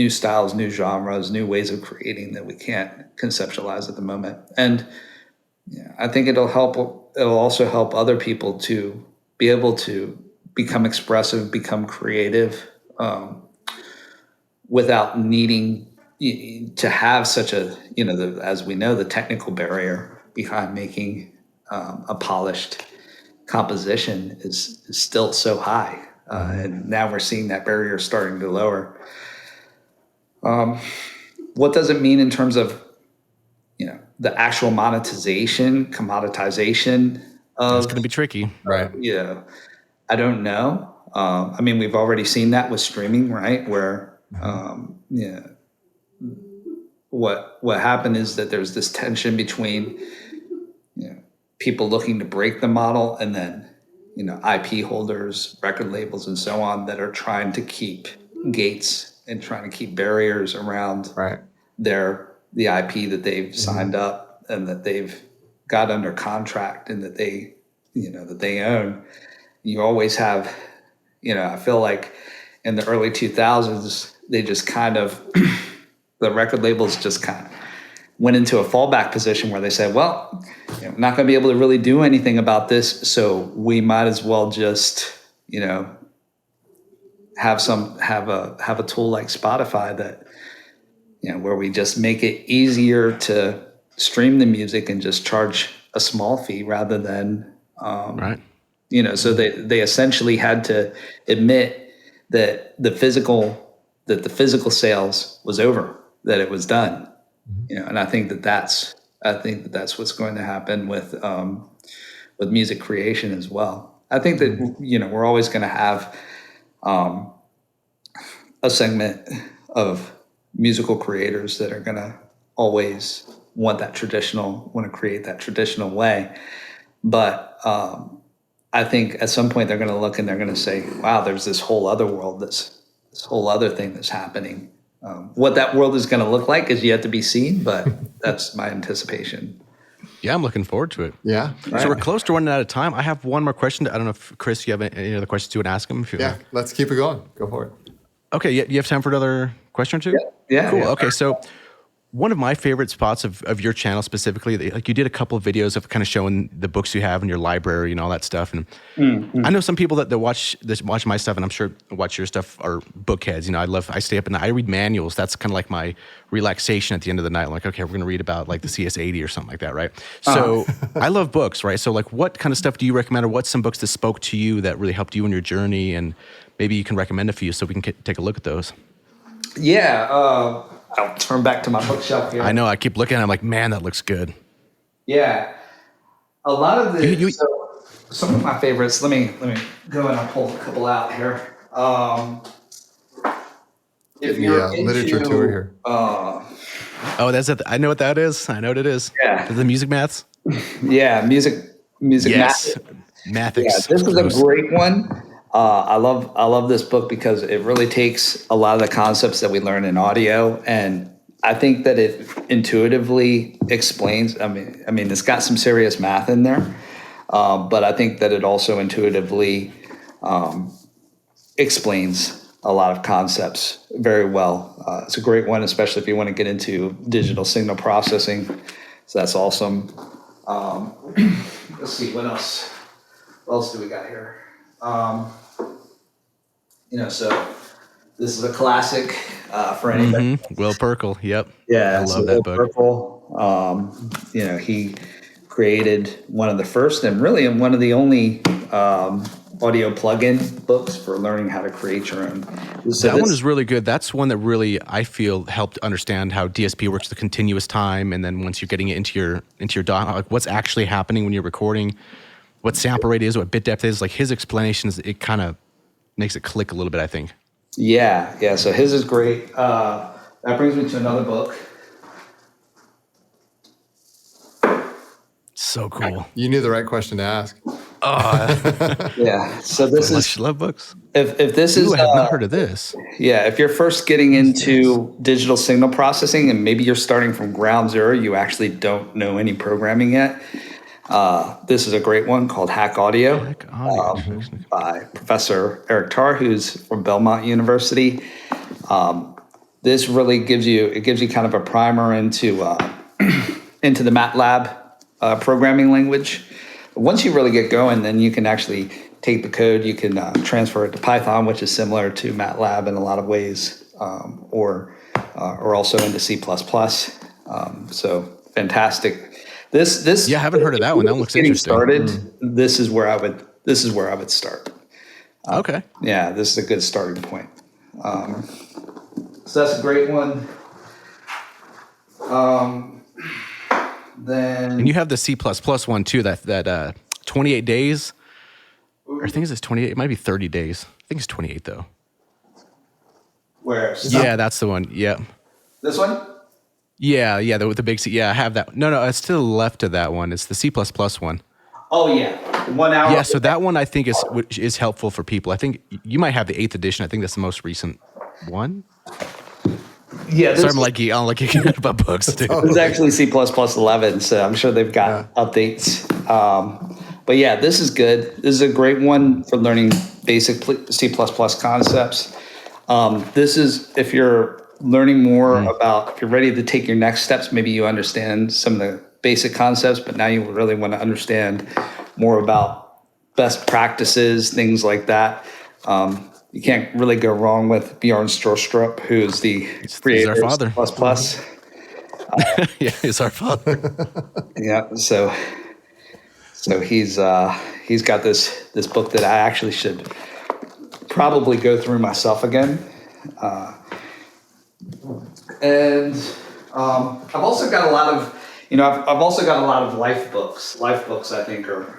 Speaker 3: styles, new genres, new ways of creating that we can't conceptualize at the moment. And I think it'll also help other people to be able to become expressive, become creative, without needing to have such a, as we know, the technical barrier behind making a polished composition is still so high. And now we're seeing that barrier starting to lower. What does it mean in terms of, the actual monetization, commoditization of?
Speaker 2: It's going to be tricky.
Speaker 1: Right.
Speaker 3: I don't know. I mean, we've already seen that with streaming, right? Where, what happened is that there's this tension between, you know, people looking to break the model, and then, you know, IP holders, record labels, and so on that are trying to keep gates and trying to keep barriers around
Speaker 1: Right.
Speaker 3: the IP that they've signed up and that they've got under contract and that they, you know, that they own. You always have, you know, I feel like in the early 2000s, they just kind of, the record labels just kind of went into a fallback position where they said, well, you know, we're not going to be able to really do anything about this, so we might as well just, you know, have a tool like Spotify that, you know, where we just make it easier to stream the music and just charge a small fee rather than,
Speaker 2: Right.
Speaker 3: you know, so they essentially had to admit that the physical sales was over, that it was done, you know, and I think that's what's going to happen with music creation as well. I think that, you know, we're always going to have a segment of musical creators that are going to always want to create that traditional way. But I think at some point they're going to look and they're going to say, wow, there's this whole other world, this whole other thing that's happening. What that world is going to look like is yet to be seen, but that's my anticipation.
Speaker 2: Yeah, I'm looking forward to it.
Speaker 1: Yeah.
Speaker 2: So we're close to running out of time. I have one more question. I don't know if, Chris, you have any other questions you would ask him?
Speaker 1: Yeah. Let's keep it going. Go for it.
Speaker 2: Okay. You have time for another question or two?
Speaker 3: Yeah.
Speaker 2: Cool.
Speaker 3: Yeah.
Speaker 2: Okay. So one of my favorite spots of your channel specifically, like you did a couple of videos of kind of showing the books you have in your library and all that stuff. And I know some people that watch my stuff, and I'm sure watch your stuff, are bookheads. You know, I stay up and I read manuals. That's kind of like my relaxation at the end of the night. I'm like, okay, we're going to read about like the CS80 or something like that, right? So I love books, right? So like what kind of stuff do you recommend, or what's some books that spoke to you that really helped you in your journey? And maybe you can recommend a few so we can take a look at those.
Speaker 3: Yeah. I'll turn back to my bookshelf here.
Speaker 2: I know. I keep looking at it. I'm like, man, that looks good.
Speaker 3: Yeah. A lot of so some of my favorites, let me go and I'll pull a couple out here. If you're into
Speaker 1: literature tour here.
Speaker 2: Oh, that's it. I know what that is. I know what it is.
Speaker 3: Yeah.
Speaker 2: The music maths?
Speaker 3: Yeah, music
Speaker 2: Yes.
Speaker 3: math.
Speaker 2: Mathics.
Speaker 3: Yeah, this is a great one. I love this book because it really takes a lot of the concepts that we learn in audio, and I think that it intuitively explains. I mean, it's got some serious math in there, but I think that it also intuitively explains a lot of concepts very well. It's a great one, especially if you want to get into digital signal processing. So that's awesome. Let's see, what else? What else do we got here? You know, so this is a classic for anybody.
Speaker 2: Will Perkle. Yep.
Speaker 3: Yeah,
Speaker 2: I love that book.
Speaker 3: Perkle, you know, he created one of the first and really one of the only audio plugin books for learning how to create your own. So
Speaker 2: that one is really good. That's one that really, I feel, helped understand how DSP works, the continuous time, and then once you're getting it into your DAW, like what's actually happening when you're recording, what sample rate is, what bit depth is. Like his explanations, it kind of makes it click a little bit, I think.
Speaker 3: Yeah. So his is great. That brings me to another book.
Speaker 2: So cool.
Speaker 1: You knew the right question to ask.
Speaker 3: Yeah. So this is
Speaker 2: love books.
Speaker 3: If this is
Speaker 2: I have not heard of this.
Speaker 3: Yeah, if you're first getting into digital signal processing and maybe you're starting from ground zero, you actually don't know any programming yet. This is a great one called Hack Audio, by Professor Eric Tarr, who's from Belmont University. This really gives you kind of a primer into the MATLAB programming language. Once you really get going, then you can actually take the code, you can transfer it to Python, which is similar to MATLAB in a lot of ways, or also into C++. So fantastic. This
Speaker 2: I haven't heard of that one. That looks interesting.
Speaker 3: This is where I would start.
Speaker 2: Okay.
Speaker 3: Yeah, this is a good starting point. So that's a great one. Then
Speaker 2: And you have the C++ one too, that 28 days. Or I think it's 28. It might be 30 days. I think it's 28 though.
Speaker 3: where?
Speaker 2: Yeah, that's the one. Yep.
Speaker 3: This one?
Speaker 2: Yeah, the big C. Yeah, I have that. No, it's to the left of that one. It's the C++ one.
Speaker 3: Oh yeah, 1 hour.
Speaker 2: Yeah, so that one I think is helpful for people. I think you might have the 8th edition. I think that's the most recent one.
Speaker 3: Yeah,
Speaker 2: So I'm like geeking about books too.
Speaker 3: This is actually C++ 11, so I'm sure they've got updates. But yeah, this is good. This is a great one for learning basic C++ concepts. This is if you're learning more about, if you're ready to take your next steps, maybe you understand some of the basic concepts, but now you really want to understand more about best practices, things like that. You can't really go wrong with Bjorn Strostrup, who's the creator
Speaker 2: our
Speaker 3: of C++.
Speaker 2: father. Yeah, he's our father.
Speaker 3: Yeah, so he's got this book that I actually should probably go through myself again. And I've also got a lot of, I've also got a lot of life books. Life books, I think, are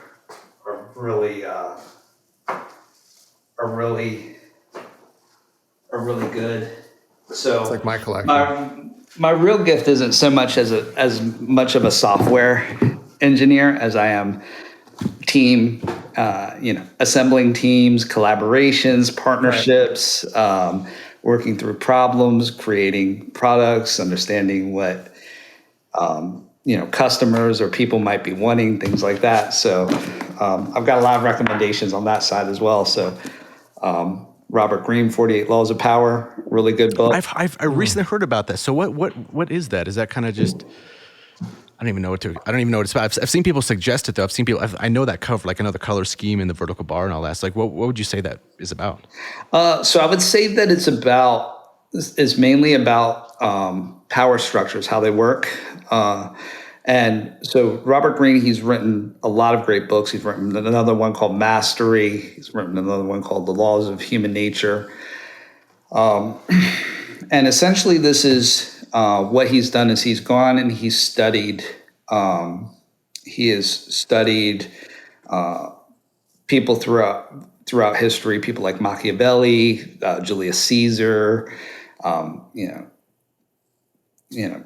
Speaker 3: really good. So
Speaker 1: It's like my collection.
Speaker 3: My real gift isn't so much as much of a software engineer as I am team, assembling teams, collaborations, partnerships, working through problems, creating products, understanding what customers or people might be wanting, things like that. So I've got a lot of recommendations on that side as well. So Robert Greene, 48 Laws of Power, really good book.
Speaker 2: I recently heard about that. So what is that? Is that kind of just? I don't even know what it's about. I've seen people suggest it though. I know that cover, like I know the color scheme and the vertical bar and all that. It's like, what would you say that is about?
Speaker 3: So I would say that it's mainly about power structures, how they work. And so Robert Greene, he's written a lot of great books. He's written another one called Mastery. He's written another one called The Laws of Human Nature. And essentially this is what he's done is he's gone and he's studied, people throughout history, people like Machiavelli, Julius Caesar,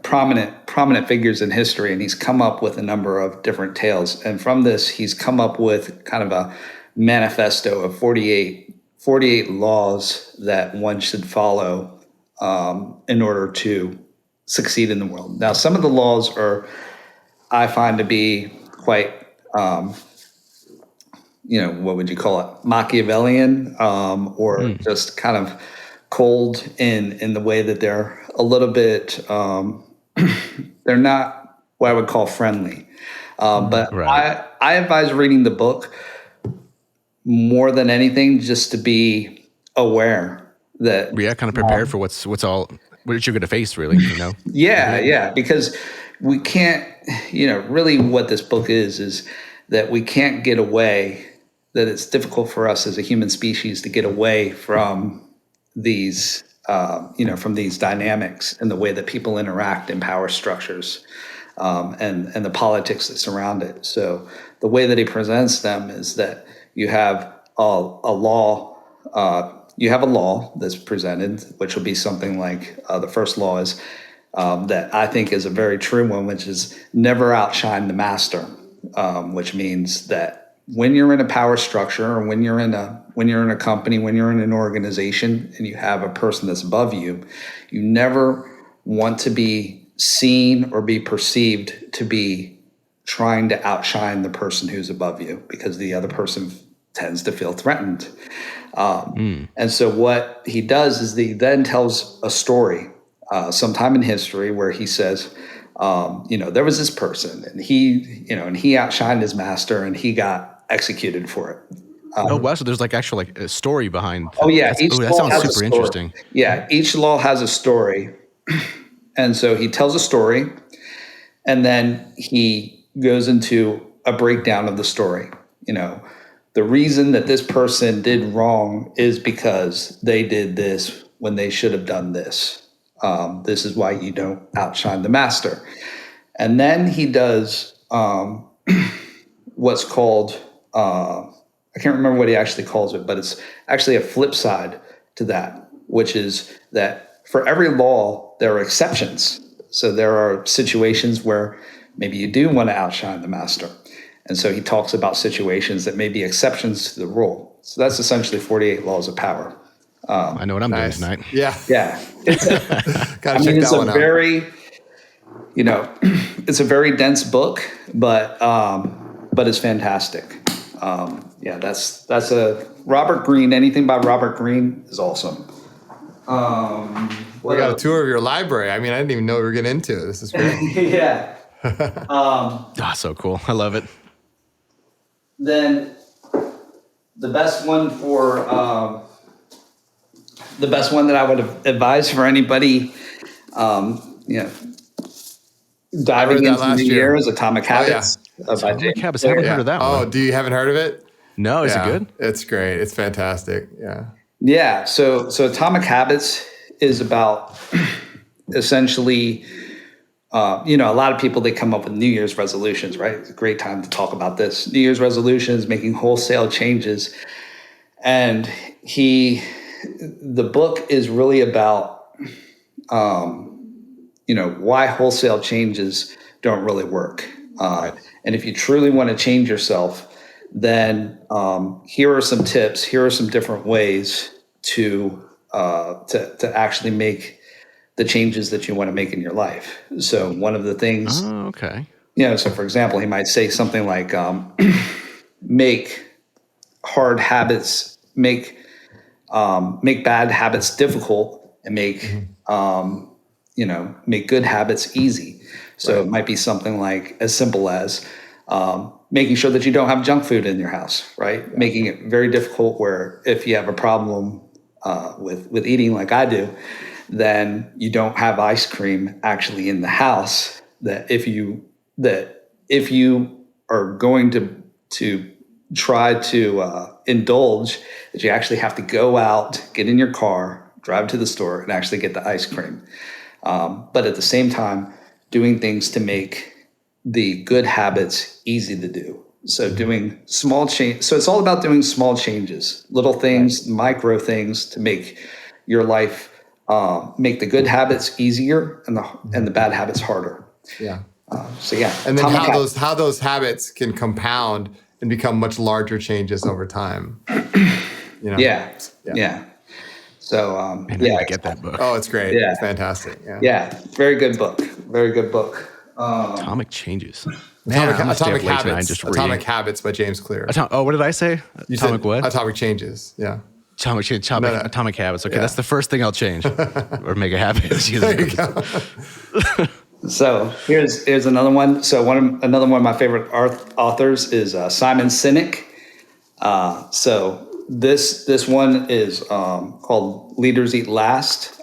Speaker 3: prominent figures in history, and he's come up with a number of different tales. And from this, he's come up with kind of a manifesto of 48 laws that one should follow in order to succeed in the world. Now, some of the laws I find to be quite, what would you call it? Machiavellian, or just kind of cold in the way that they're a little bit, they're not what I would call friendly. But right. I advise reading the book more than anything, just to be aware that
Speaker 2: kind of prepared for what you're going to face, really.
Speaker 3: Yeah, because we can't, really what this book is that we can't get away. That it's difficult for us as a human species to get away from these, from these dynamics and the way that people interact in power structures, and the politics that surround it. So the way that he presents them is that you have a law. You have a law that's presented, which will be something like the first law is that I think is a very true one, which is never outshine the master, which means that when you're in a power structure, or when you're in a company, when you're in an organization, and you have a person that's above you, you never want to be seen or be perceived to be trying to outshine the person who's above you, because the other person tends to feel threatened. And so what he does is he then tells a story sometime in history where he says, there was this person and he outshined his master and he got executed for it.
Speaker 2: Wow! So there's actually a story behind.
Speaker 3: Oh yeah,
Speaker 2: that sounds super interesting.
Speaker 3: Yeah, each law has a story, and so he tells a story, and then he goes into a breakdown of the story. The reason that this person did wrong is because they did this when they should have done this. This is why you don't outshine the master. And then he does what's called, I can't remember what he actually calls it, but it's actually a flip side to that, which is that for every law, there are exceptions. So there are situations where maybe you do want to outshine the master. And so he talks about situations that may be exceptions to the rule. So that's essentially 48 laws of power.
Speaker 2: I know what I'm doing tonight.
Speaker 1: Yeah.
Speaker 3: Yeah. It's a very, it's a very dense book, but it's fantastic. That's a Robert Greene. Anything by Robert Greene is awesome.
Speaker 1: We got a tour of your library. I mean, I didn't even know we were getting into it. This is great.
Speaker 3: Yeah.
Speaker 2: So cool. I love it.
Speaker 3: Then the best one that I would advise for anybody, diving into the year is Atomic Habits.
Speaker 2: Atomic Habits. I haven't heard of that one.
Speaker 1: Oh, you haven't heard of it?
Speaker 2: No, is it good?
Speaker 1: It's great. It's fantastic. Yeah.
Speaker 3: Yeah. So Atomic Habits is about essentially, a lot of people, they come up with New Year's resolutions, right? It's a great time to talk about this. New Year's resolutions, making wholesale changes. And the book is really about, why wholesale changes don't really work. And if you truly want to change yourself, then here are some tips. Here are some different ways to actually make the changes that you want to make in your life. So one of the things, so for example, he might say something like, make hard habits, make bad habits difficult, and make good habits easy. So it might be something like as simple as making sure that you don't have junk food in your house, right? Making it very difficult where if you have a problem with eating like I do, then you don't have ice cream actually in the house. That if you are going to try to indulge, that you actually have to go out, get in your car, drive to the store, and actually get the ice cream. But at the same time, doing things to make the good habits easy to do. So doing small change. So it's all about doing small changes, little things, micro things to make your life, make the good habits easier and the bad habits harder.
Speaker 1: Yeah.
Speaker 3: And
Speaker 1: then how those habits can compound and become much larger changes over time.
Speaker 3: Yeah. So
Speaker 2: I get that book.
Speaker 1: Oh, it's great.
Speaker 3: Yeah.
Speaker 1: It's fantastic.
Speaker 3: Yeah. Very good book. Very good book.
Speaker 2: Atomic Changes.
Speaker 1: Atomic Habits by James Clear.
Speaker 2: What did I say? Atomic what?
Speaker 1: Atomic Changes. Yeah.
Speaker 2: Atomic Habits. Okay, that's the first thing I'll change or make a habit.
Speaker 1: There you go.
Speaker 3: So here's another one. So another one of my favorite authors is Simon Sinek. So this one is called Leaders Eat Last.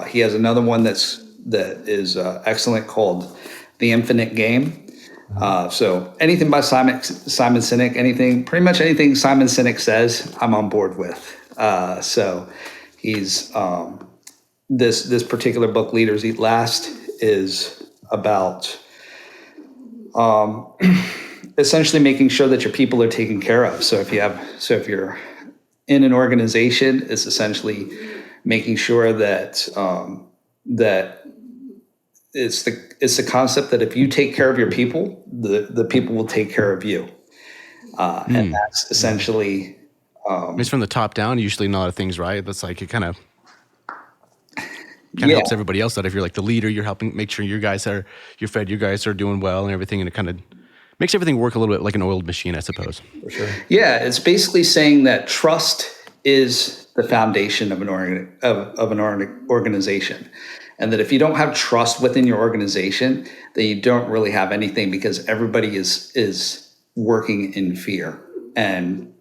Speaker 3: He has another one that is excellent called The Infinite Game. So anything by Simon Sinek, pretty much anything Simon Sinek says, I'm on board with. So he's this particular book, Leaders Eat Last, is about essentially making sure that your people are taken care of. So if you're in an organization, it's essentially making sure that that it's the concept that if you take care of your people, the people will take care of you, and that's essentially.
Speaker 2: It's from the top down. Usually, in a lot of things, right? That's like it kind of helps everybody else out. If you're like the leader, you're helping make sure you're fed, you guys are doing well, and everything, and it kind of makes everything work a little bit like an oiled machine, I suppose.
Speaker 1: For sure.
Speaker 3: Yeah, it's basically saying that trust is the foundation of an organization. And that if you don't have trust within your organization, then you don't really have anything, because everybody is working in fear and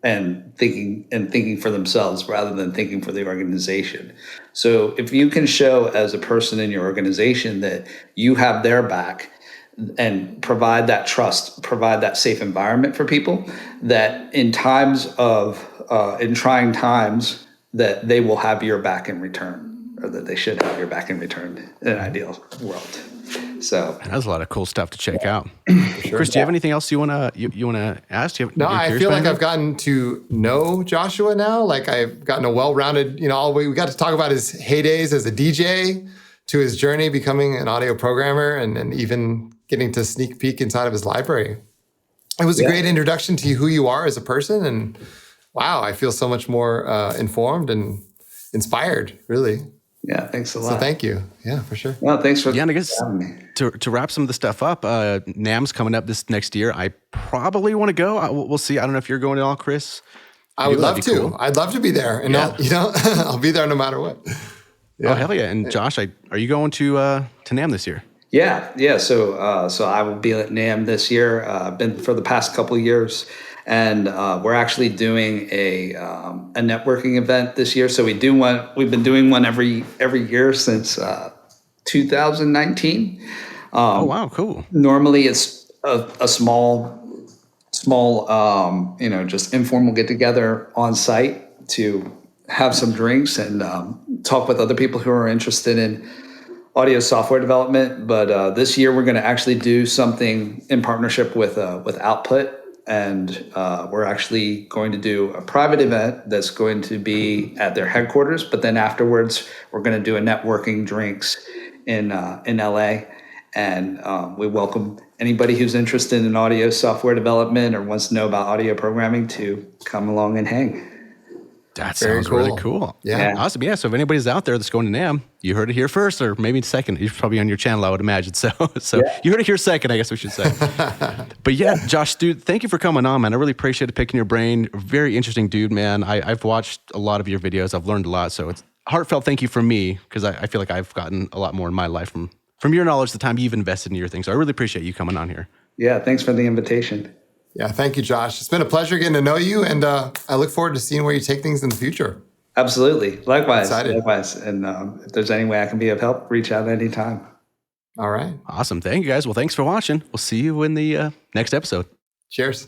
Speaker 3: thinking for themselves rather than thinking for the organization. So if you can show as a person in your organization that you have their back and provide that trust, provide that safe environment for people, that in trying times, that they will have your back in return, or that they should have your back in return in an ideal world. So
Speaker 2: that's a lot of cool stuff to check out.
Speaker 1: Sure.
Speaker 2: Chris, do you have anything else you wanna ask?
Speaker 1: No, I feel like I've gotten to know Joshua now. Like I've gotten a well-rounded, we got to talk about his heydays as a DJ, to his journey becoming an audio programmer and even getting to sneak peek inside of his library. It was a great introduction to who you are as a person. And wow, I feel so much more informed and inspired, really.
Speaker 3: Yeah, thanks a lot.
Speaker 1: So thank you. Yeah, for sure.
Speaker 3: Well, thanks for
Speaker 2: and I guess
Speaker 3: having me.
Speaker 2: to wrap some of the stuff up, NAMM's coming up this next year. I probably want to go. We'll see. I don't know if you're going at all, Chris.
Speaker 1: I would love to. Cool. I'd love to be there. And I'll be there no matter what.
Speaker 2: Yeah. Oh, hell yeah. And Josh, are you going to NAMM this year?
Speaker 3: Yeah. So I will be at NAMM this year. I've been for the past couple of years, and we're actually doing a networking event this year. So we've been doing one every year since 2019.
Speaker 2: Oh wow, cool.
Speaker 3: Normally it's a small, just informal get together on site to have some drinks and talk with other people who are interested in audio software development. But this year we're going to actually do something in partnership with Output, and we're actually going to do a private event that's going to be at their headquarters. But then afterwards, we're going to do a networking drinks in LA, and we welcome anybody who's interested in audio software development or wants to know about audio programming to come along and hang.
Speaker 2: That sounds really cool.
Speaker 1: Yeah.
Speaker 2: Awesome. Yeah. So if anybody's out there that's going to NAMM, you heard it here first, or maybe second. You're probably on your channel, I would imagine. So you heard it here second, I guess we should say. But yeah, Josh, dude, thank you for coming on, man. I really appreciate picking your brain. Very interesting dude, man. I've watched a lot of your videos. I've learned a lot. So it's heartfelt thank you from me, because I feel like I've gotten a lot more in my life from your knowledge, the time you've invested in your things. So I really appreciate you coming on here.
Speaker 3: Yeah. Thanks for the invitation.
Speaker 1: Yeah, thank you, Josh. It's been a pleasure getting to know you, and I look forward to seeing where you take things in the future.
Speaker 3: Absolutely. Likewise.
Speaker 1: Excited.
Speaker 3: Likewise. And if there's any way I can be of help, reach out anytime.
Speaker 1: All right.
Speaker 2: Awesome. Thank you, guys. Well, thanks for watching. We'll see you in the next episode.
Speaker 1: Cheers.